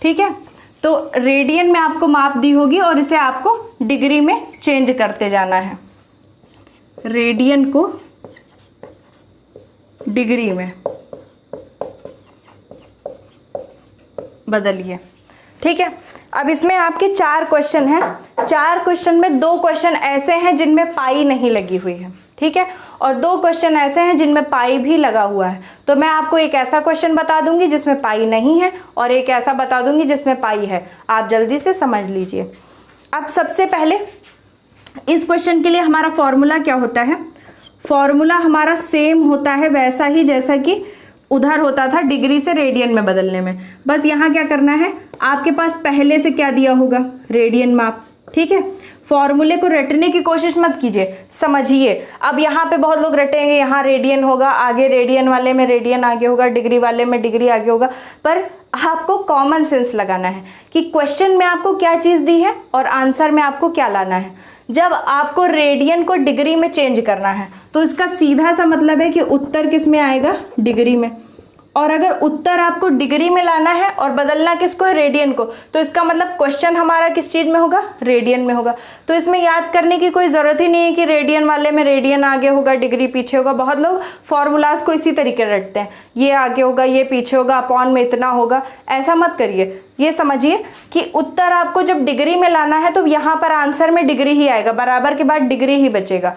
ठीक है, तो रेडियन में आपको माप दी होगी और इसे आपको डिग्री में चेंज करते जाना है। रेडियन को डिग्री में बदलिए। ठीक है, अब इसमें आपके 4 क्वेश्चन हैं। 4 क्वेश्चन में 2 क्वेश्चन ऐसे हैं जिनमें पाई नहीं लगी हुई है। ठीक है, और 2 क्वेश्चन ऐसे हैं जिनमें पाई भी लगा हुआ है। तो मैं आपको एक ऐसा क्वेश्चन बता दूंगी जिसमें पाई नहीं है और एक ऐसा बता दूंगी जिसमें पाई है। आप जल्दी से समझ लीजिए। अब सबसे पहले इस क्वेश्चन के लिए हमारा फॉर्मूला क्या होता है? फॉर्मूला हमारा सेम होता है वैसा ही जैसा कि उधर होता था डिग्री से रेडियन में बदलने में। बस यहाँ क्या करना है, आपके पास पहले से क्या दिया होगा, रेडियन माप। ठीक है, फॉर्मूले को रटने की कोशिश मत कीजिए, समझिए। अब यहाँ पे बहुत लोग रटेंगे, यहाँ रेडियन होगा आगे, रेडियन वाले में रेडियन आगे होगा, डिग्री वाले में डिग्री आगे होगा। पर आपको कॉमन सेंस लगाना है कि क्वेश्चन में आपको क्या चीज़ दी है और आंसर में आपको क्या लाना है। जब आपको रेडियन को डिग्री में चेंज करना है तो इसका सीधा सा मतलब है कि उत्तर किस में आएगा, डिग्री में। और अगर उत्तर आपको डिग्री में लाना है और बदलना किसको है, रेडियन को, तो इसका मतलब क्वेश्चन हमारा किस चीज़ में होगा, रेडियन में होगा। तो इसमें याद करने की कोई ज़रूरत ही नहीं है कि रेडियन वाले में रेडियन आगे होगा डिग्री पीछे होगा। बहुत लोग फॉर्मूलाज को इसी तरीके रटते हैं, ये आगे होगा ये पीछे होगा, अपॉन में इतना होगा। ऐसा मत करिए। ये समझिए कि उत्तर आपको जब डिग्री में लाना है तो यहाँ पर आंसर में डिग्री ही आएगा, बराबर के बाद डिग्री ही बचेगा।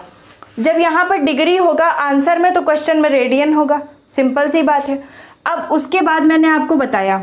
जब यहाँ पर डिग्री होगा आंसर में तो क्वेश्चन में रेडियन होगा, सिंपल सी बात है। अब उसके बाद मैंने आपको बताया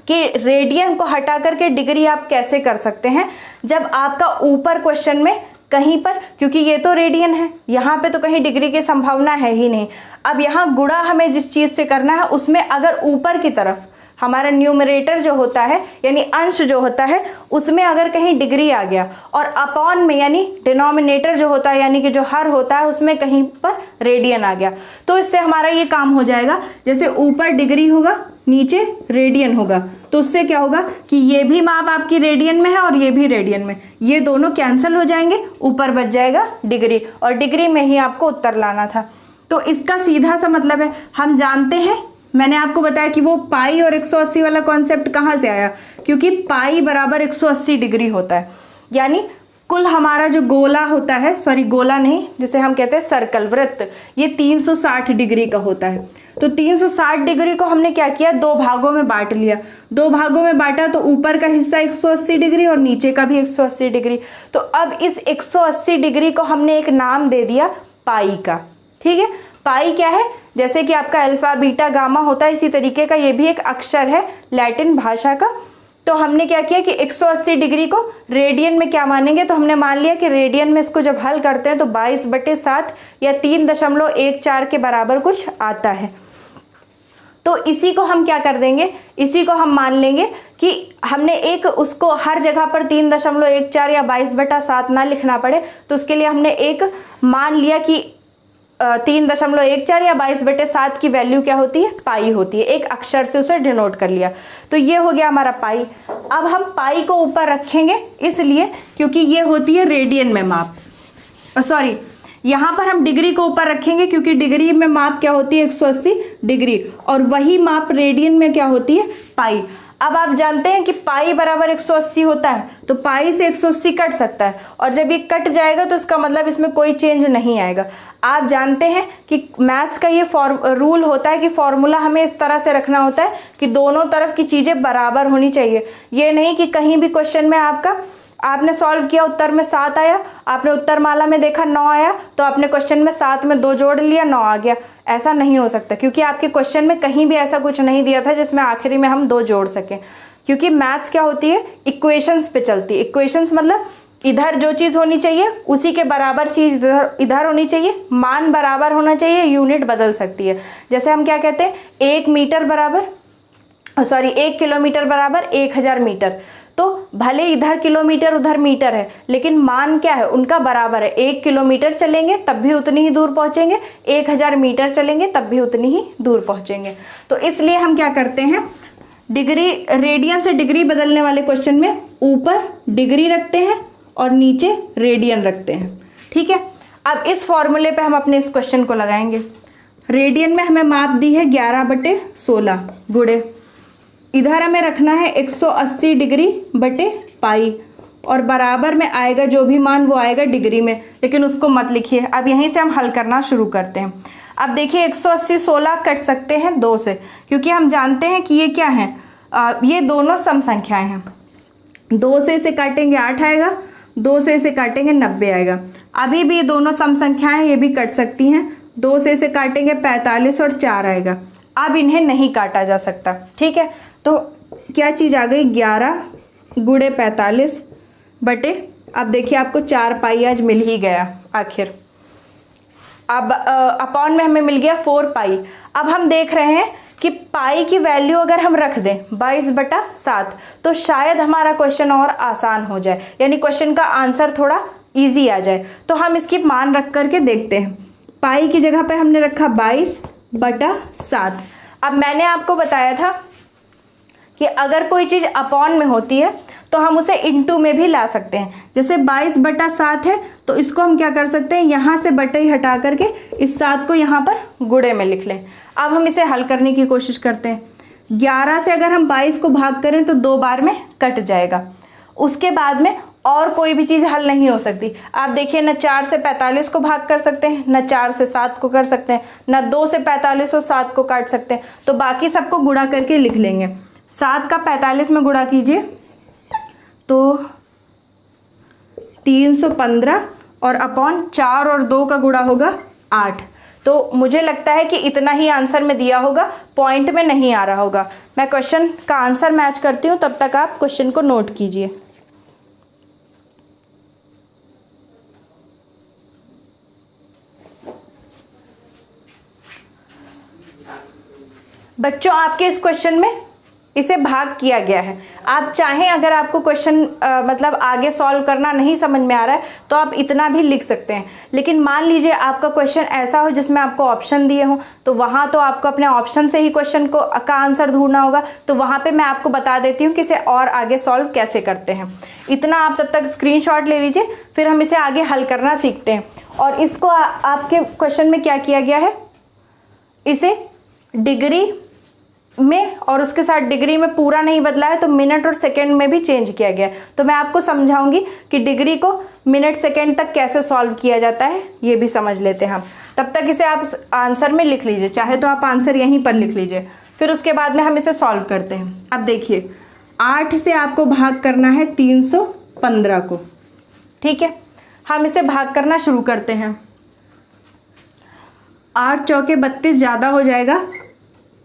कि रेडियन को हटा करके डिग्री आप कैसे कर सकते हैं, जब आपका ऊपर क्वेश्चन में कहीं पर, क्योंकि ये तो रेडियन है, यहाँ पे तो कहीं डिग्री की संभावना है ही नहीं। अब यहाँ गुणा हमें जिस चीज से करना है उसमें अगर ऊपर की तरफ हमारा न्यूमरेटर जो होता है यानी अंश जो होता है उसमें अगर कहीं डिग्री आ गया और अपॉन में यानी डिनोमिनेटर जो होता है यानी कि जो हर होता है उसमें कहीं पर रेडियन आ गया, तो इससे हमारा ये काम हो जाएगा, जैसे ऊपर डिग्री होगा नीचे रेडियन होगा, तो उससे क्या होगा कि ये भी माप आपकी रेडियन में है और ये भी रेडियन में, ये दोनों कैंसिल हो जाएंगे, ऊपर बच जाएगा डिग्री, और डिग्री में ही आपको उत्तर लाना था। तो इसका सीधा सा मतलब है, हम जानते हैं, मैंने आपको बताया कि वो पाई और 180 वाला कॉन्सेप्ट कहाँ से आया, क्योंकि पाई बराबर 180 डिग्री होता है, यानी कुल हमारा जो गोला होता है, सॉरी गोला नहीं, जिसे हम कहते हैं सर्कल, वृत्त, ये 360 डिग्री का होता है। तो 360 डिग्री को हमने क्या किया, दो भागों में बांट लिया, दो भागों में बांटा तो ऊपर का हिस्सा 180 डिग्री और नीचे का भी 180 डिग्री। तो अब इस 180 डिग्री को हमने एक नाम दे दिया पाई का, ठीक है। पाई क्या है, जैसे कि आपका अल्फा बीटा गामा होता है, इसी तरीके का ये भी एक अक्षर है लैटिन भाषा का। तो हमने क्या किया कि 180 डिग्री को रेडियन में क्या मानेंगे, तो हमने मान लिया कि रेडियन में इसको जब हल करते हैं तो 22/7 या 3.14 के बराबर कुछ आता है। तो इसी को हम क्या कर देंगे, इसी को हम मान लेंगे कि हमने एक उसको हर जगह पर 3.14 या 22/7 ना लिखना पड़े, तो उसके लिए हमने एक मान लिया कि 3.14 या 22/7 की वैल्यू क्या होती है, पाई होती है, एक अक्षर से उसे डिनोट कर लिया। तो ये हो गया हमारा पाई। अब हम पाई को ऊपर रखेंगे इसलिए क्योंकि ये होती है रेडियन में माप, सॉरी यहाँ पर हम डिग्री को ऊपर रखेंगे क्योंकि डिग्री में माप क्या होती है 180 डिग्री, और वही माप रेडियन में क्या होती है, पाई। अब आप जानते हैं कि पाई बराबर 180 होता है, तो पाई से 180 कट सकता है, और जब ये कट जाएगा तो इसका मतलब इसमें कोई चेंज नहीं आएगा। आप जानते हैं कि मैथ्स का ये रूल होता है कि फॉर्मूला हमें इस तरह से रखना होता है कि दोनों तरफ की चीजें बराबर होनी चाहिए। ये नहीं कि कहीं भी क्वेश्चन में आपने सॉल्व किया, उत्तर में 7 आया, आपने उत्तर माला में देखा 9 आया, तो आपने क्वेश्चन में 7 में 2 जोड़ लिया, 9 आ गया। ऐसा नहीं हो सकता, क्योंकि आपके क्वेश्चन में कहीं भी ऐसा कुछ नहीं दिया था जिसमें आखिरी में हम 2 जोड़ सकें। क्योंकि मैथ्स क्या होती है, इक्वेशंस पे चलती है। इक्वेशंस मतलब इधर जो चीज होनी चाहिए उसी के बराबर चीज इधर होनी चाहिए, मान बराबर होना चाहिए, यूनिट बदल सकती है। जैसे हम क्या कहते हैं, 1 किलोमीटर बराबर 1000 मीटर, तो भले इधर किलोमीटर उधर मीटर है, लेकिन मान क्या है, उनका बराबर है। 1 किलोमीटर चलेंगे तब भी उतनी ही दूर पहुंचेंगे, 1000 मीटर चलेंगे तब भी उतनी ही दूर पहुंचेंगे। तो इसलिए हम क्या करते हैं, डिग्री, रेडियन से डिग्री बदलने वाले क्वेश्चन में ऊपर डिग्री रखते हैं और नीचे रेडियन रखते हैं, ठीक है। अब इस फॉर्मूले पे हम अपने इस क्वेश्चन को लगाएंगे। रेडियन में हमें माप दी है 11/16 गुणे, इधर हमें रखना है 180 डिग्री बटे पाई, और बराबर में आएगा जो भी मान वो आएगा डिग्री में, लेकिन उसको मत लिखिए। अब यहीं से हम हल करना शुरू करते हैं। अब देखिए 180 16 कट सकते हैं 2 से, क्योंकि हम जानते हैं कि ये क्या है, ये दोनों सम संख्याएं हैं। 2 से इसे काटेंगे 8 आएगा, 2 से इसे काटेंगे 90 आएगा। अभी भी ये दोनों सम संख्याएं, ये भी कट सकती हैं। 2 से इसे काटेंगे 45 और 4 आएगा। अब इन्हें नहीं काटा जा सकता, ठीक है। तो क्या चीज आ गई, 11 गुणे 45 बटे, अब देखिए आपको 4 पाई आज मिल ही गया आखिर। अब अपॉन में हमें मिल गया 4 पाई। अब हम देख रहे हैं कि पाई की वैल्यू अगर हम रख दें 22/7 तो शायद हमारा क्वेश्चन और आसान हो जाए, यानी क्वेश्चन का आंसर थोड़ा इजी आ जाए। तो हम इसकी मान रख करके देखते हैं। पाई की जगह पे हमने रखा 22/7। अब मैंने आपको बताया था कि अगर कोई चीज अपॉन में होती है तो हम उसे इनटू में भी ला सकते हैं। जैसे 22/7 है तो इसको हम क्या कर सकते हैं, यहाँ से बटे ही हटा करके इस 7 को यहाँ पर गुणे में लिख लें। अब हम इसे हल करने की कोशिश करते हैं। 11 से अगर हम 22 को भाग करें तो 2 बार में कट जाएगा। उसके बाद में और कोई भी चीज़ हल नहीं हो सकती। आप देखिए, न 4 से 45 को भाग कर सकते हैं, न 4 से 7 को कर सकते हैं, न 2 से 45 और 7 को काट सकते हैं। तो बाकी सबको गुणा करके लिख लेंगे। 7 का 45 में गुणा कीजिए तो 315 और अपॉन 4 और 2 का गुणा होगा 8। तो मुझे लगता है कि इतना ही आंसर में दिया होगा, पॉइंट में नहीं आ रहा होगा। मैं क्वेश्चन का आंसर मैच करती हूँ, तब तक आप क्वेश्चन को नोट कीजिए। बच्चों, आपके इस क्वेश्चन में इसे भाग किया गया है। आप चाहें, अगर आपको क्वेश्चन मतलब आगे सॉल्व करना नहीं समझ में आ रहा है तो आप इतना भी लिख सकते हैं। लेकिन मान लीजिए आपका क्वेश्चन ऐसा हो जिसमें आपको ऑप्शन दिए हों, तो वहाँ तो आपको अपने ऑप्शन से ही क्वेश्चन का आंसर ढूंढना होगा। तो वहाँ पे मैं आपको बता देती हूँ कि इसे और आगे सॉल्व कैसे करते हैं। इतना आप तब तक स्क्रीनशॉट ले लीजिए, फिर हम इसे आगे हल करना सीखते हैं। और इसको आपके क्वेश्चन में क्या किया गया है, इसे डिग्री में और उसके साथ डिग्री में पूरा नहीं बदला है, तो मिनट और सेकंड में भी चेंज किया गया है। तो मैं आपको समझाऊंगी कि डिग्री को मिनट सेकंड तक कैसे सॉल्व किया जाता है, ये भी समझ लेते हैं हम। तब तक इसे आप आंसर में लिख लीजिए, चाहे तो आप आंसर यहीं पर लिख लीजिए, फिर उसके बाद में हम इसे सॉल्व करते हैं। अब देखिए, 8 से आपको भाग करना है 315 को, ठीक है। हम इसे भाग करना शुरू करते हैं। 8 चौके 32 ज़्यादा हो जाएगा,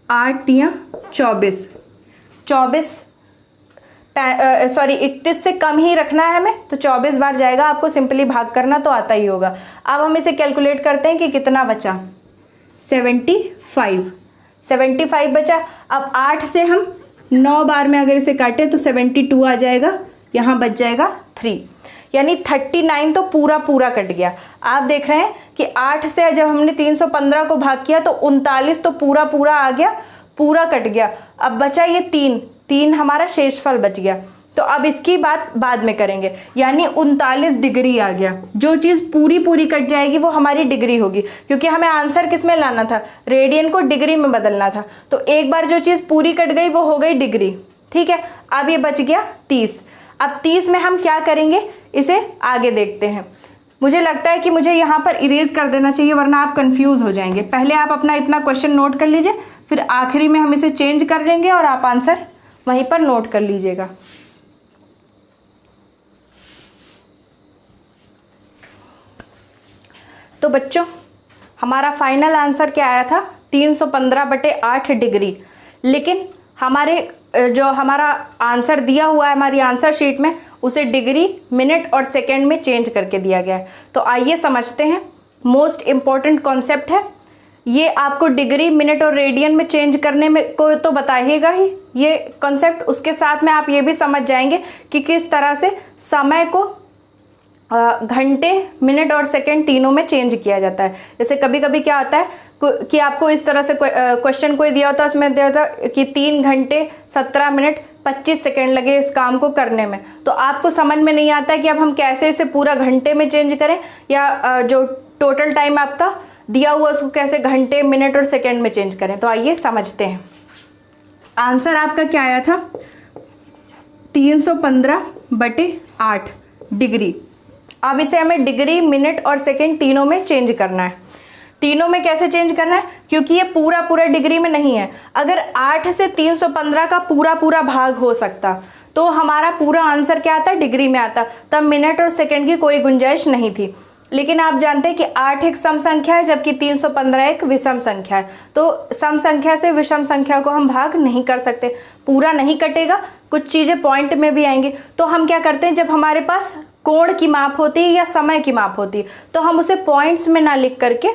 8 तियां 24, 31 से कम ही रखना है हमें, तो 24 बार जाएगा। आपको सिंपली भाग करना तो आता ही होगा। अब हम इसे कैलकुलेट करते हैं कि कितना बचा, 75 बचा। अब 8 से हम 9 बार में अगर इसे काटे तो 72 आ जाएगा, यहाँ बच जाएगा 3, यानी 39 तो पूरा कट गया। आप देख रहे हैं कि 8 से जब हमने 315 को भाग किया तो 39 तो पूरा आ गया, पूरा कट गया। अब बचा ये 3 हमारा शेषफल बच गया। तो अब इसकी बात बाद में करेंगे, यानी 39 डिग्री आ गया। जो चीज़ पूरी कट जाएगी वो हमारी डिग्री होगी, क्योंकि हमें आंसर किस में लाना था, रेडियन को डिग्री में बदलना था। तो एक बार जो चीज़ पूरी कट गई वो हो गई डिग्री, ठीक है। अब ये बच गया 30। अब 30 में हम क्या करेंगे, इसे आगे देखते हैं। मुझे लगता है कि मुझे यहाँ पर इरेज कर देना चाहिए, वरना आप कंफ्यूज हो जाएंगे। पहले आप अपना इतना क्वेश्चन नोट कर लीजिए, फिर आखिरी में हम इसे चेंज कर देंगे और आप आंसर वहीं पर नोट कर लीजिएगा। तो बच्चों, हमारा फाइनल आंसर क्या आया था, 315/8 डिग्री। लेकिन हमारा आंसर दिया हुआ है हमारी आंसर शीट में, उसे डिग्री, मिनट और सेकंड में चेंज करके दिया गया है। तो आइए समझते हैं। मोस्ट इम्पॉर्टेंट कॉन्सेप्ट है ये। आपको डिग्री, मिनट और रेडियन में चेंज करने में को तो बताइएगा ही ये कॉन्सेप्ट, उसके साथ में आप ये भी समझ जाएंगे कि किस तरह से समय को घंटे, मिनट और सेकंड तीनों में चेंज किया जाता है। जैसे कभी कभी क्या होता है कि आपको इस तरह से क्वेश्चन कोई दिया होता है, उसमें दिया होता है कि 3 घंटे 17 मिनट 25 सेकंड लगे इस काम को करने में। तो आपको समझ में नहीं आता है कि अब हम कैसे इसे पूरा घंटे में चेंज करें, या जो टोटल टाइम आपका दिया हुआ उसको कैसे घंटे, मिनट और सेकंड में चेंज करें। तो आइए समझते हैं। आंसर आपका क्या आया था, 315/8 डिग्री। अब इसे हमें डिग्री, मिनट और सेकंड तीनों में चेंज करना है। तीनों में कैसे चेंज करना है, क्योंकि ये पूरा डिग्री में नहीं है। अगर 8 से 315 का पूरा भाग हो सकता तो हमारा पूरा आंसर क्या आता, डिग्री में आता, तब मिनट और सेकंड की कोई गुंजाइश नहीं थी। लेकिन आप जानते हैं कि 8 एक सम संख्या है, जबकि 315 एक विषम संख्या है। तो सम संख्या से विषम संख्या को हम भाग नहीं कर सकते, पूरा नहीं कटेगा, कुछ चीज़ें पॉइंट में भी आएंगी। तो हम क्या करते हैं, जब हमारे पास कोण की माप होती है या समय की माप होती है, तो हम उसे पॉइंट्स में ना लिख करके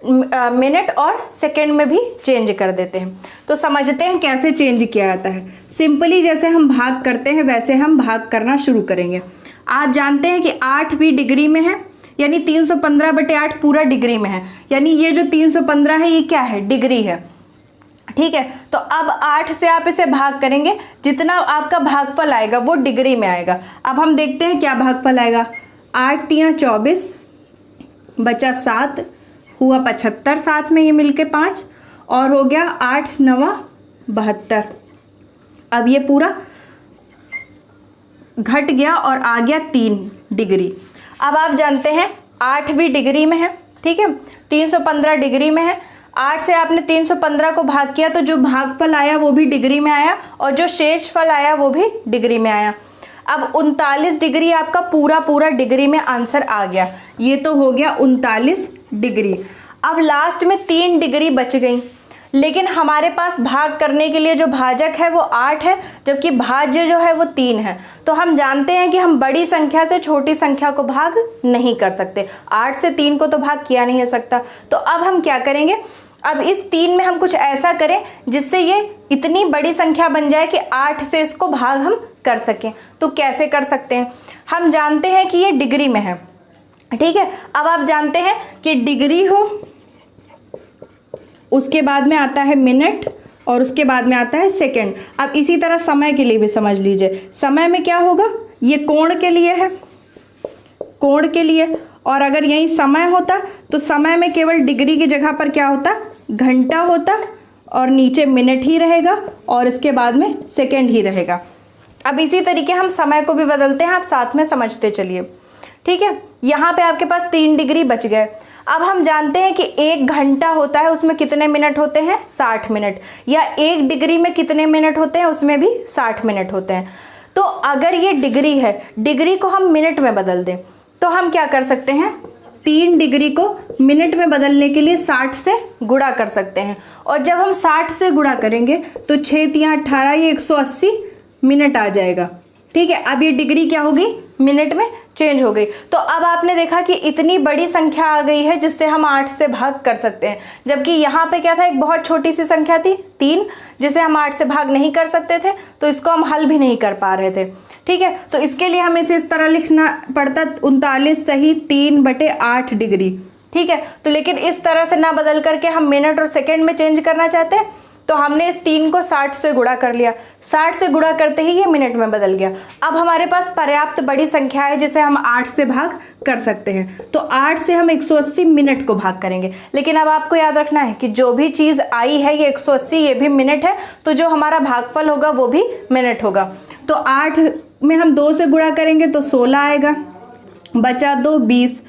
मिनट और सेकंड में भी चेंज कर देते हैं। तो समझते हैं कैसे चेंज किया जाता है। सिंपली जैसे हम भाग करते हैं वैसे हम भाग करना शुरू करेंगे। आप जानते हैं कि 8 भी डिग्री में है, यानी 315/8 पूरा डिग्री में है, यानी ये जो 315 है ये क्या है, डिग्री है, ठीक है। तो अब 8 से आप इसे भाग करेंगे, जितना आपका भागफल आएगा वो डिग्री में आएगा। अब हम देखते हैं क्या भागफल आएगा। 8 तियां 24, बचा 7, हुआ 75, साथ में ये मिलके 5, और हो गया 8 9 72। अब ये पूरा घट गया और आ गया 3 डिग्री। अब आप जानते हैं 8 भी डिग्री में है, ठीक है, 315 डिग्री में है। 8 से आपने 315 को भाग किया तो जो भागफल आया वो भी डिग्री में आया और जो शेषफल आया वो भी डिग्री में आया। अब 39 डिग्री आपका पूरा डिग्री में आंसर आ गया। ये तो हो गया 39 डिग्री। अब लास्ट में 3 डिग्री बच गई, लेकिन हमारे पास भाग करने के लिए जो भाजक है वो 8 है, जबकि भाज्य जो है वो 3 है। तो हम जानते हैं कि हम बड़ी संख्या से छोटी संख्या को भाग नहीं कर सकते। 8 से 3 को तो भाग किया नहीं जा सकता। तो अब हम क्या करेंगे, अब इस 3 में हम कुछ ऐसा करें जिससे ये इतनी बड़ी संख्या बन जाए कि 8 से इसको भाग हम कर सकें। तो कैसे कर सकते हैं, हम जानते हैं कि ये डिग्री में है, ठीक है। अब आप जानते हैं कि डिग्री हो, उसके बाद में आता है मिनट और उसके बाद में आता है सेकंड। अब इसी तरह समय के लिए भी समझ लीजिए, समय में क्या होगा, ये कोण के लिए है, कोण के लिए। और अगर यही समय होता तो समय में केवल डिग्री की जगह पर क्या होता, घंटा होता और नीचे मिनट ही रहेगा और इसके बाद में सेकंड ही रहेगा। अब इसी तरीके हम समय को भी बदलते हैं, आप साथ में समझते चलिए, ठीक है। यहाँ पे आपके पास 3 डिग्री बच गए। अब हम जानते हैं कि 1 घंटा होता है, उसमें कितने मिनट होते हैं, 60 मिनट, या 1 डिग्री में कितने मिनट होते हैं, उसमें भी 60 मिनट होते हैं। तो अगर ये डिग्री है, डिग्री को हम मिनट में बदल दें तो हम क्या कर सकते हैं, 3 डिग्री को मिनट में बदलने के लिए 60 से गुणा कर सकते हैं। और जब हम 60 से गुणा करेंगे तो 6 तियां 18, ये 180 मिनट आ जाएगा, ठीक है। अब ये डिग्री क्या होगी, मिनट में चेंज हो गई। तो अब आपने देखा कि इतनी बड़ी संख्या आ गई है जिससे हम 8 से भाग कर सकते हैं, जबकि यहाँ पे क्या था, एक बहुत छोटी सी संख्या थी 3, जिसे हम 8 से भाग नहीं कर सकते थे, तो इसको हम हल भी नहीं कर पा रहे थे, ठीक है। तो इसके लिए हमें इसे इस तरह लिखना पड़ता, 39 सही 3/8 डिग्री, ठीक है। तो लेकिन इस तरह से ना बदल करके हम मिनट और सेकेंड में चेंज करना चाहते हैं, तो हमने इस 3 को 60 से गुणा कर लिया। 60 से गुणा करते ही ये मिनट में बदल गया। अब हमारे पास पर्याप्त बड़ी संख्या है जिसे हम 8 से भाग कर सकते हैं। तो 8 से हम 180 मिनट को भाग करेंगे। लेकिन अब आपको याद रखना है कि जो भी चीज़ आई है ये 180, ये भी मिनट है, तो जो हमारा भागफल होगा वो भी मिनट होगा। तो 8 में हम 2 से गुणा करेंगे तो 16 आएगा, बचा 2 20,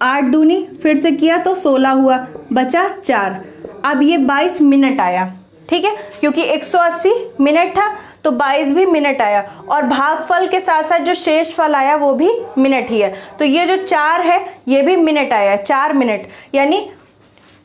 8 दूनी फिर से किया तो 16 हुआ, बचा 4। अब ये 22 मिनट आया, ठीक है, क्योंकि 180 मिनट था तो 22 भी मिनट आया, और भागफल के साथ साथ जो शेष फल आया वो भी मिनट ही है। तो ये जो 4 है ये भी मिनट आया, 4 मिनट, यानी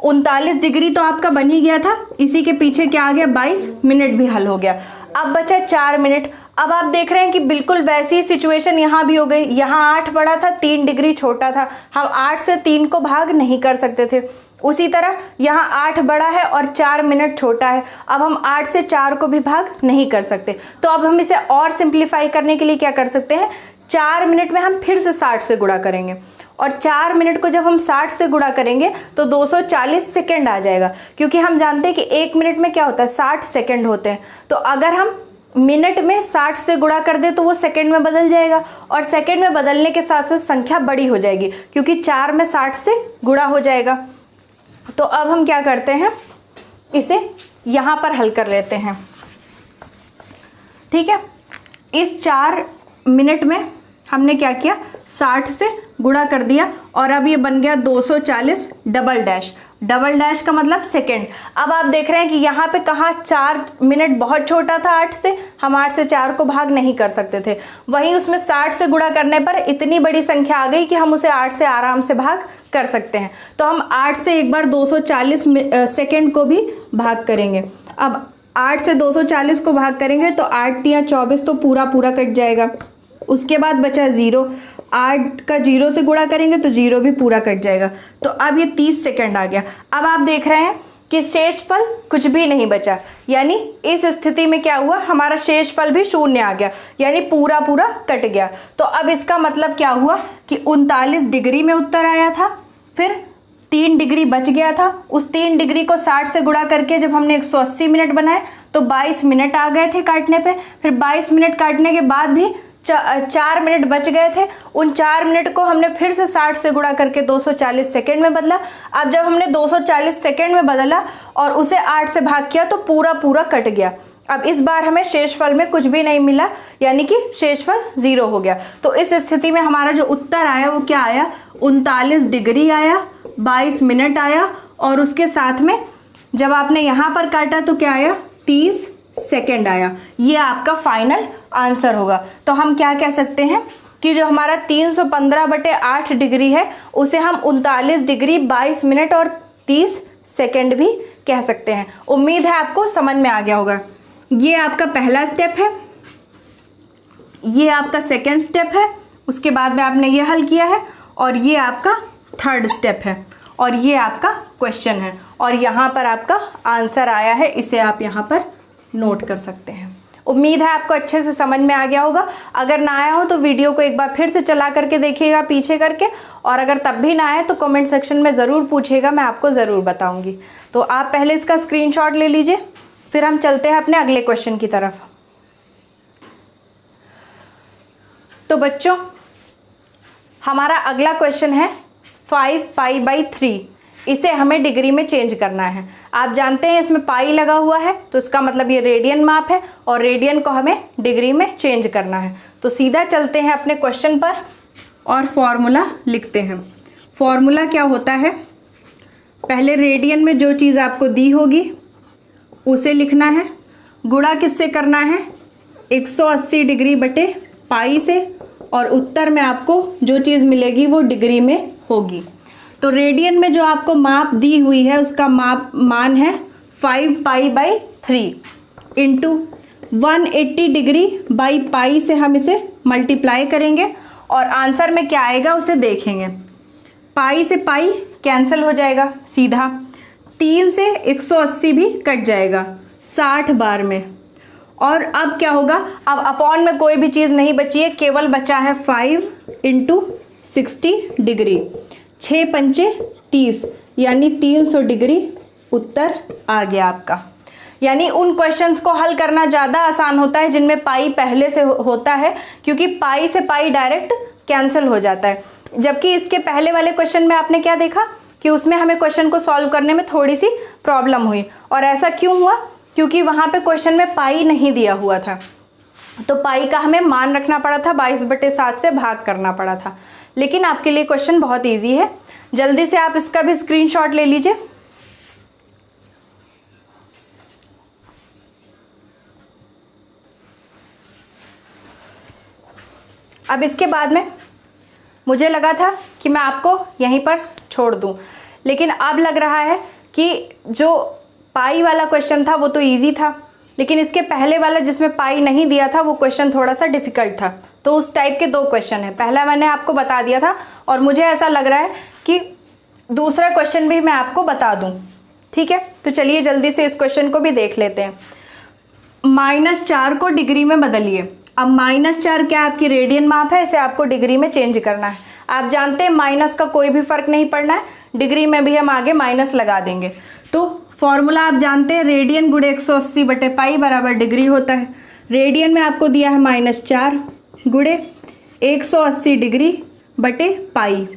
39 डिग्री तो आपका बन ही गया था, इसी के पीछे क्या आ गया, 22 मिनट भी हल हो गया। अब बचा 4 मिनट। अब आप देख रहे हैं कि बिल्कुल वैसी सिचुएशन यहाँ भी हो गई। यहाँ 8 बड़ा था, 3 डिग्री छोटा था, हम 8 से 3 को भाग नहीं कर सकते थे। उसी तरह यहाँ 8 बड़ा है और 4 मिनट छोटा है, अब हम 8 से 4 को भी भाग नहीं कर सकते। तो अब हम इसे और सिंप्लीफाई करने के लिए क्या कर सकते हैं, 4 मिनट में हम फिर से 60 से गुणा करेंगे, और 4 मिनट को जब हम 60 से गुणा करेंगे तो 240 सेकेंड आ जाएगा, क्योंकि हम जानते हैं कि 1 मिनट में क्या होता है, 60 सेकेंड होते हैं। तो अगर हम मिनट में 60 से गुणा कर दे तो वो सेकंड में बदल जाएगा, और सेकंड में बदलने के साथ साथ संख्या बड़ी हो जाएगी, क्योंकि 4 में 60 से गुणा हो जाएगा। तो अब हम क्या करते हैं, इसे यहाँ पर हल कर लेते हैं, ठीक है। इस 4 मिनट में हमने क्या किया, 60 से गुणा कर दिया, और अब ये बन गया 240 डबल डैश। डबल डैश का मतलब सेकेंड। अब आप देख रहे हैं कि यहाँ पे कहाँ 4 मिनट बहुत छोटा था 8 से, हम 8 से 4 को भाग नहीं कर सकते थे। वहीं उसमें 60 से गुणा करने पर इतनी बड़ी संख्या आ गई कि हम उसे 8 से आराम से भाग कर सकते हैं। तो हम 8 से एक बार 240 सेकेंड को भी भाग करेंगे। अब 8 से 240 को भाग करेंगे तो 8 तियां 24, तो पूरा कट जाएगा। उसके बाद बचा 0, 8 का 0 से गुणा करेंगे तो 0 भी पूरा कट जाएगा। तो अब ये 30 सेकंड आ गया। अब आप देख रहे हैं कि शेषफल कुछ भी नहीं बचा, यानी इस स्थिति में क्या हुआ, हमारा शेषफल भी 0 आ गया, यानी पूरा कट गया। तो अब इसका मतलब क्या हुआ कि 39 डिग्री में उत्तर आया था, फिर 3 डिग्री बच गया था। उस 3 डिग्री को 60 से गुणा करके जब हमने 180 मिनट बनाए तो 22 मिनट आ गए थे काटने पे। फिर 22 मिनट काटने के बाद भी 4 मिनट बच गए थे। उन 4 मिनट को हमने फिर से 60 से गुणा करके 240 सेकेंड में बदला। अब जब हमने 240 सेकेंड में बदला और उसे 8 से भाग किया तो पूरा कट गया। अब इस बार हमें शेषफल में कुछ भी नहीं मिला, यानी कि शेषफल 0 हो गया। तो इस स्थिति में हमारा जो उत्तर आया वो क्या आया, 39 डिग्री आया, 22 मिनट आया, और उसके साथ में जब आपने यहाँ पर काटा तो क्या आया, 30 सेकेंड आया। ये आपका फाइनल आंसर होगा। तो हम क्या कह सकते हैं कि जो हमारा 315/8 डिग्री है उसे हम 39 डिग्री 22 मिनट और 30 सेकेंड भी कह सकते हैं। उम्मीद है आपको समझ में आ गया होगा। ये आपका पहला स्टेप है, ये आपका सेकेंड स्टेप है, उसके बाद में आपने ये हल किया है, और ये आपका थर्ड स्टेप है, और ये आपका क्वेश्चन है, और यहाँ पर आपका आंसर आया है। इसे आप यहाँ पर नोट कर सकते हैं। उम्मीद है आपको अच्छे से समझ में आ गया होगा। अगर ना आया हो तो वीडियो को एक बार फिर से चला करके देखिएगा पीछे करके, और अगर तब भी ना आए तो कमेंट सेक्शन में ज़रूर पूछिएगा, मैं आपको ज़रूर बताऊंगी। तो आप पहले इसका स्क्रीनशॉट ले लीजिए, फिर हम चलते हैं अपने अगले क्वेश्चन की तरफ। तो बच्चों हमारा अगला क्वेश्चन है 5π/3। इसे हमें डिग्री में चेंज करना है। आप जानते हैं इसमें पाई लगा हुआ है, तो इसका मतलब ये रेडियन माप है, और रेडियन को हमें डिग्री में चेंज करना है। तो सीधा चलते हैं अपने क्वेश्चन पर और फॉर्मूला लिखते हैं। फॉर्मूला क्या होता है, पहले रेडियन में जो चीज़ आपको दी होगी उसे लिखना है, गुणा किससे करना है, 180 डिग्री बटे पाई से, और उत्तर में आपको जो चीज़ मिलेगी वो डिग्री में होगी। तो रेडियन में जो आपको माप दी हुई है उसका मान है 5π/3 इंटू 180 डिग्री बाई पाई से हम इसे मल्टीप्लाई करेंगे, और आंसर में क्या आएगा उसे देखेंगे। पाई से पाई कैंसिल हो जाएगा सीधा, 3 से 180 भी कट जाएगा 60 बार में, और अब क्या होगा, अब अपॉन में कोई भी चीज़ नहीं बची है, केवल बचा है 5 इंटू 60 डिग्री, 6 पंचे 30, यानी 300 डिग्री उत्तर आ गया आपका। यानी उन क्वेश्चंस को हल करना ज़्यादा आसान होता है जिनमें पाई पहले से होता है, क्योंकि पाई से पाई डायरेक्ट कैंसिल हो जाता है। जबकि इसके पहले वाले क्वेश्चन में आपने क्या देखा कि उसमें हमें क्वेश्चन को सॉल्व करने में थोड़ी सी प्रॉब्लम हुई, और ऐसा क्यों हुआ, क्योंकि वहाँ पे क्वेश्चन में पाई नहीं दिया हुआ था, तो पाई का हमें मान रखना पड़ा था, 22/7 से भाग करना पड़ा था। लेकिन आपके लिए क्वेश्चन बहुत इजी है, जल्दी से आप इसका भी स्क्रीनशॉट ले लीजिए। अब इसके बाद में मुझे लगा था कि मैं आपको यहीं पर छोड़ दूं, लेकिन अब लग रहा है कि जो पाई वाला क्वेश्चन था वो तो इजी था, लेकिन इसके पहले वाला जिसमें पाई नहीं दिया था वो क्वेश्चन थोड़ा सा डिफिकल्ट था। तो उस टाइप के 2 क्वेश्चन है, पहला मैंने आपको बता दिया था, और मुझे ऐसा लग रहा है कि दूसरा क्वेश्चन भी मैं आपको बता दूं। ठीक है, तो चलिए जल्दी से इस क्वेश्चन को भी देख लेते हैं। -4 को डिग्री में बदलिए। अब -4 क्या आपकी रेडियन माप है, इसे आपको डिग्री में चेंज करना है। आप जानते हैं माइनस का कोई भी फर्क नहीं पड़ना है, डिग्री में भी हम आगे माइनस लगा देंगे। तो फॉर्मूला आप जानते हैं, रेडियन गुणे 180/पाई बराबर डिग्री होता है। रेडियन में आपको दिया है -4 गुणे 180 डिग्री बटे पाई,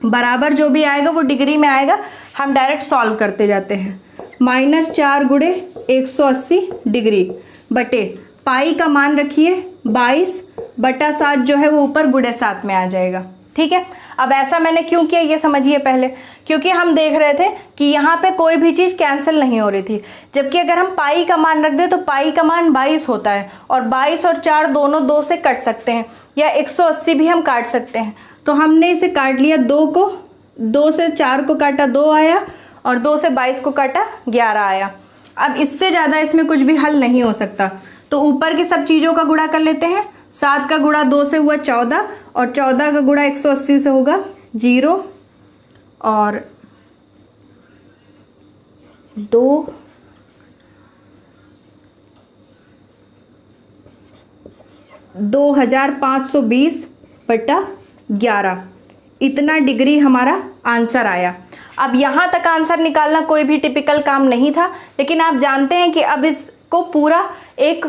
बराबर जो भी आएगा वो डिग्री में आएगा। हम डायरेक्ट सॉल्व करते जाते हैं। -4 गुणे 180 डिग्री बटे पाई का मान रखिए 22/7, जो है वो ऊपर गुणे 7 में आ जाएगा। ठीक है, अब ऐसा मैंने क्यों किया ये समझिए पहले, क्योंकि हम देख रहे थे कि यहाँ पे कोई भी चीज़ कैंसिल नहीं हो रही थी, जबकि अगर हम पाई का मान रख दें तो पाई का मान 22 होता है, और 22 और 4 दोनों 2 से कट सकते हैं, या 180 भी हम काट सकते हैं। तो हमने इसे काट लिया, 2 को 2 से 4 को काटा 2 आया, और 2 से 22 को काटा 11 आया। अब इससे ज़्यादा इसमें कुछ भी हल नहीं हो सकता, तो ऊपर की सब चीज़ों का गुणा कर लेते हैं। 7 का गुणा 2 से हुआ 14, और 14 का गुणा 180 से होगा 0, और 2 2520/11, इतना डिग्री हमारा आंसर आया। अब यहाँ तक आंसर निकालना कोई भी टिपिकल काम नहीं था, लेकिन आप जानते हैं कि अब इसको पूरा एक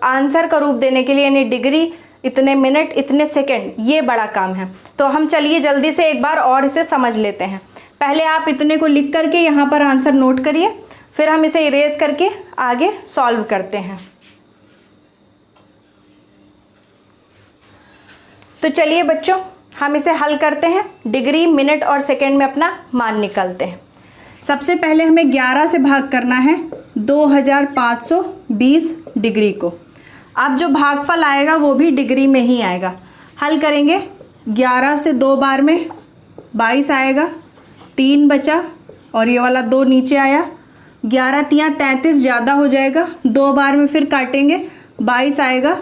आंसर का रूप देने के लिए, यानी डिग्री, इतने मिनट, इतने सेकंड, ये बड़ा काम है। तो हम चलिए जल्दी से एक बार और इसे समझ लेते हैं। पहले आप इतने को लिख करके यहाँ पर आंसर नोट करिए, फिर हम इसे इरेज करके आगे सॉल्व करते हैं। तो चलिए बच्चों हम इसे हल करते हैं, डिग्री, मिनट और सेकंड में अपना मान निकालते हैं। सबसे पहले हमें 11 से भाग करना है 2520 डिग्री को। अब जो भागफल आएगा वो भी डिग्री में ही आएगा। हल करेंगे, 11 से 2 बार में 22 आएगा, 3 बचा और ये वाला 2 नीचे आया, 11 तियाँ 33 ज़्यादा हो जाएगा, 2 बार में फिर काटेंगे, 22 आएगा,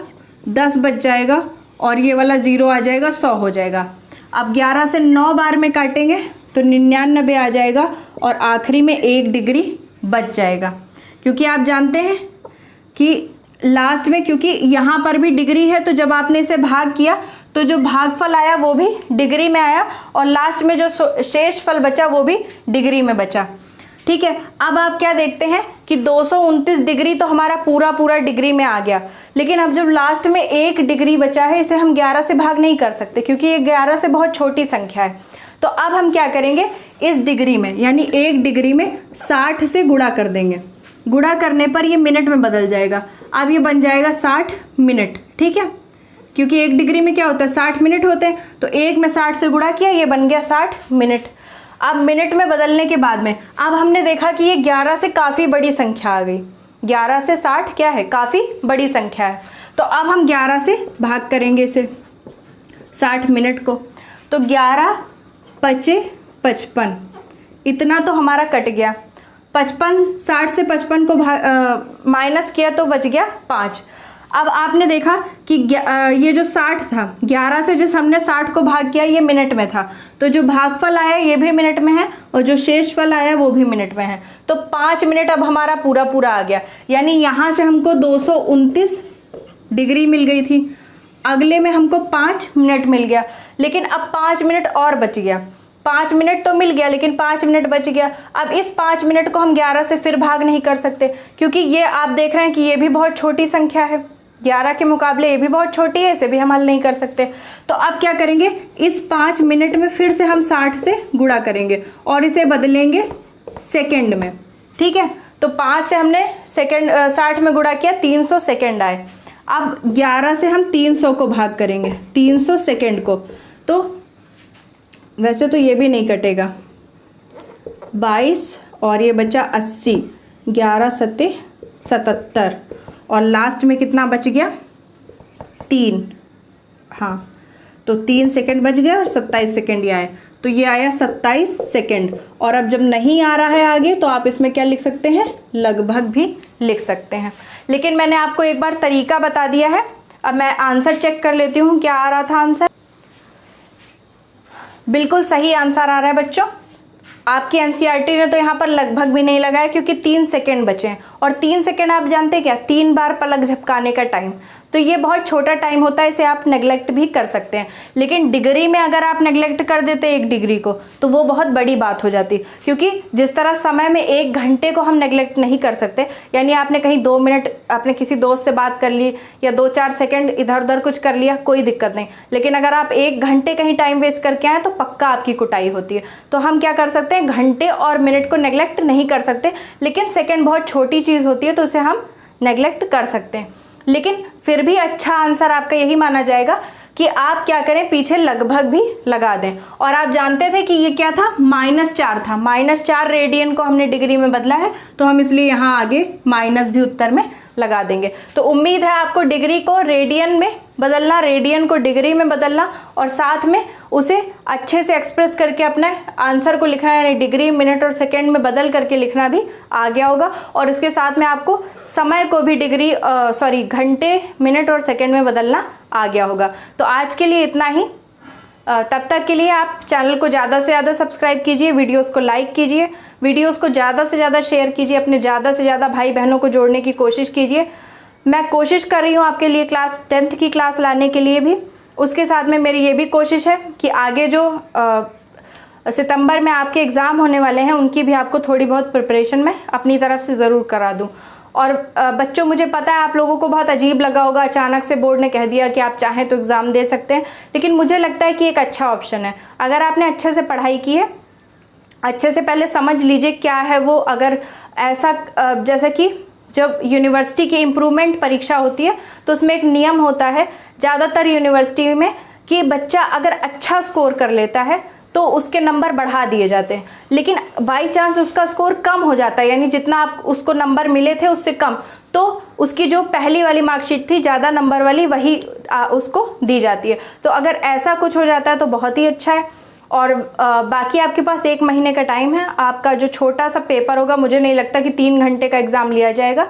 10 बच जाएगा और ये वाला 0 आ जाएगा, 100 हो जाएगा। अब 11 से 9 बार में काटेंगे तो 99 आ जाएगा और आखिरी में 1 डिग्री बच जाएगा। क्योंकि आप जानते हैं कि लास्ट में, क्योंकि यहाँ पर भी डिग्री है, तो जब आपने इसे भाग किया तो जो भागफल आया वो भी डिग्री में आया और लास्ट में जो शेष फल बचा वो भी डिग्री में बचा। ठीक है, अब आप क्या देखते हैं कि 229 डिग्री तो हमारा पूरा डिग्री में आ गया, लेकिन अब जब लास्ट में 1 डिग्री बचा है, इसे हम 11 से भाग नहीं कर सकते क्योंकि ये 11 से बहुत छोटी संख्या है। तो अब हम क्या करेंगे, इस डिग्री में यानी 1 डिग्री में 60 से गुणा कर देंगे। गुणा करने पर ये मिनट में बदल जाएगा। अब ये बन जाएगा 60 मिनट। ठीक है, क्योंकि 1 डिग्री में क्या होता है, 60 मिनट होते हैं, तो 1 में 60 से गुणा किया, ये बन गया 60 मिनट। अब मिनट में बदलने के बाद में अब हमने देखा कि ये 11 से काफ़ी बड़ी संख्या आ गई। 11 से 60 क्या है, काफ़ी बड़ी संख्या है। तो अब हम 11 से भाग करेंगे इसे 60 मिनट को, तो 11 पचे 55, इतना तो हमारा कट गया। 55, 60 से 55 को माइनस किया तो बच गया 5। अब आपने देखा कि ये जो 60 था, 11 से जिस हमने 60 को भाग किया ये मिनट में था, तो जो भागफल आया ये भी मिनट में है और जो शेष फल आया वो भी मिनट में है। तो 5 मिनट अब हमारा पूरा आ गया, यानी यहाँ से हमको 229 डिग्री मिल गई थी, अगले में हमको 5 मिनट मिल गया, लेकिन अब 5 मिनट और बच गया। 5 मिनट तो मिल गया लेकिन 5 मिनट बच गया। अब इस 5 मिनट को हम 11 से फिर भाग नहीं कर सकते क्योंकि ये आप देख रहे हैं कि ये भी बहुत छोटी संख्या है, 11 के मुकाबले ये भी बहुत छोटी है, इसे भी हम हल नहीं कर सकते। तो अब क्या करेंगे, इस 5 मिनट में फिर से हम 60 से गुणा करेंगे और इसे बदलेंगे सेकंड में। ठीक है, तो 5 से हमने सेकंड 60 में गुणा किया, 300 सेकंड आए। अब 11 से हम 300 को भाग करेंगे, 300 सेकंड को, तो वैसे तो ये भी नहीं कटेगा, 22 और ये बचा 80, 11 सत्ते 77 और लास्ट में कितना बच गया, 3। हाँ, तो 3 सेकंड बच गया और 27 सेकंड ये आए, तो ये आया 27 सेकंड। और अब जब नहीं आ रहा है आगे तो आप इसमें क्या लिख सकते हैं, लगभग भी लिख सकते हैं। लेकिन मैंने आपको एक बार तरीका बता दिया है। अब मैं आंसर चेक कर लेती हूँ, क्या आ रहा था आंसर। बिल्कुल सही आंसर आ रहा है बच्चों। आपकी एनसीईआरटी ने तो यहाँ पर लगभग भी नहीं लगाया क्योंकि 3 सेकंड बचे हैं और 3 सेकंड आप जानते हैं क्या, 3 बार पलक झपकाने का टाइम, तो ये बहुत छोटा टाइम होता है, इसे आप नेग्लेक्ट भी कर सकते हैं। लेकिन डिग्री में अगर आप नेग्लेक्ट कर देते 1 डिग्री को तो वो बहुत बड़ी बात हो जाती, क्योंकि जिस तरह समय में 1 घंटे को हम नेग्लेक्ट नहीं कर सकते, यानी आपने कहीं 2 मिनट आपने किसी दोस्त से बात कर ली या 2-4 सेकंड इधर उधर कुछ कर लिया, कोई दिक्कत नहीं। लेकिन अगर आप 1 घंटे कहीं टाइम वेस्ट करके आए तो पक्का आपकी कुटाई होती है। तो हम क्या कर सकते हैं, घंटे और मिनट को नेग्लेक्ट नहीं कर सकते, लेकिन सेकेंड बहुत छोटी चीज़ होती है तो उसे हम नेग्लेक्ट कर सकते हैं। लेकिन फिर भी अच्छा आंसर आपका यही माना जाएगा कि आप क्या करें, पीछे लगभग भी लगा दें। और आप जानते थे कि ये क्या था, -4 था, -4 रेडियन को हमने डिग्री में बदला है, तो हम इसलिए यहाँ आगे माइनस भी उत्तर में लगा देंगे। तो उम्मीद है आपको डिग्री को रेडियन में बदलना, रेडियन को डिग्री में बदलना और साथ में उसे अच्छे से एक्सप्रेस करके अपने आंसर को लिखना, यानी डिग्री, मिनट और सेकंड में बदल करके लिखना भी आ गया होगा। और इसके साथ में आपको समय को भी घंटे, मिनट और सेकंड में बदलना आ गया होगा। तो आज के लिए इतना ही। तब तक के लिए आप चैनल को ज़्यादा से ज़्यादा सब्सक्राइब कीजिए, वीडियोस को लाइक कीजिए, वीडियोस को ज़्यादा से ज़्यादा शेयर कीजिए, अपने ज़्यादा से ज़्यादा भाई बहनों को जोड़ने की कोशिश कीजिए। मैं कोशिश कर रही हूँ आपके लिए क्लास 10th की क्लास लाने के लिए भी। उसके साथ में मेरी ये भी कोशिश है कि आगे जो सितंबर में आपके एग्ज़ाम होने वाले हैं उनकी भी आपको थोड़ी बहुत प्रिपरेशन मैं अपनी तरफ से ज़रूर करा दूँ। और बच्चों, मुझे पता है आप लोगों को बहुत अजीब लगा होगा, अचानक से बोर्ड ने कह दिया कि आप चाहें तो एग्ज़ाम दे सकते हैं, लेकिन मुझे लगता है कि एक अच्छा ऑप्शन है। अगर आपने अच्छे से पढ़ाई की है, अच्छे से पहले समझ लीजिए क्या है वो। अगर ऐसा जैसे कि जब यूनिवर्सिटी की इम्प्रूवमेंट परीक्षा होती है तो उसमें एक नियम होता है ज़्यादातर यूनिवर्सिटी में कि बच्चा अगर अच्छा स्कोर कर लेता है तो उसके नंबर बढ़ा दिए जाते हैं। लेकिन बाई चांस उसका स्कोर कम हो जाता है, यानी जितना आप उसको नंबर मिले थे उससे कम, तो उसकी जो पहली वाली मार्कशीट थी ज़्यादा नंबर वाली, वही उसको दी जाती है। तो अगर ऐसा कुछ हो जाता है तो बहुत ही अच्छा है। और बाकी आपके पास 1 महीने का टाइम है। आपका जो छोटा सा पेपर होगा, मुझे नहीं लगता कि 3 घंटे का एग्ज़ाम लिया जाएगा,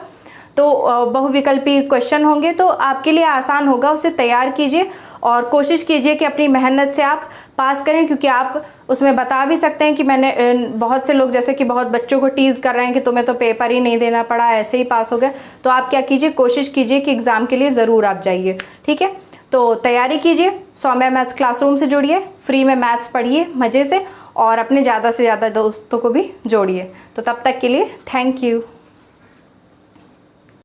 तो बहुविकल्पी क्वेश्चन होंगे, तो आपके लिए आसान होगा। उसे तैयार कीजिए और कोशिश कीजिए कि अपनी मेहनत से आप पास करें, क्योंकि आप उसमें बता भी सकते हैं कि मैंने, बहुत से लोग जैसे कि बहुत बच्चों को टीज़ कर रहे हैं कि तुम्हें तो पेपर ही नहीं देना पड़ा, ऐसे ही पास हो गए। तो आप क्या कीजिए, कोशिश कीजिए कि एग्ज़ाम के लिए ज़रूर आप जाइए, ठीक है। तो तैयारी कीजिए, सौम्या मैथ्स क्लासरूम से जुड़िए, फ्री में मैथ्स पढ़िए मज़े से, और अपने ज़्यादा से ज़्यादा दोस्तों को भी जोड़िए। तो तब तक के लिए थैंक यू।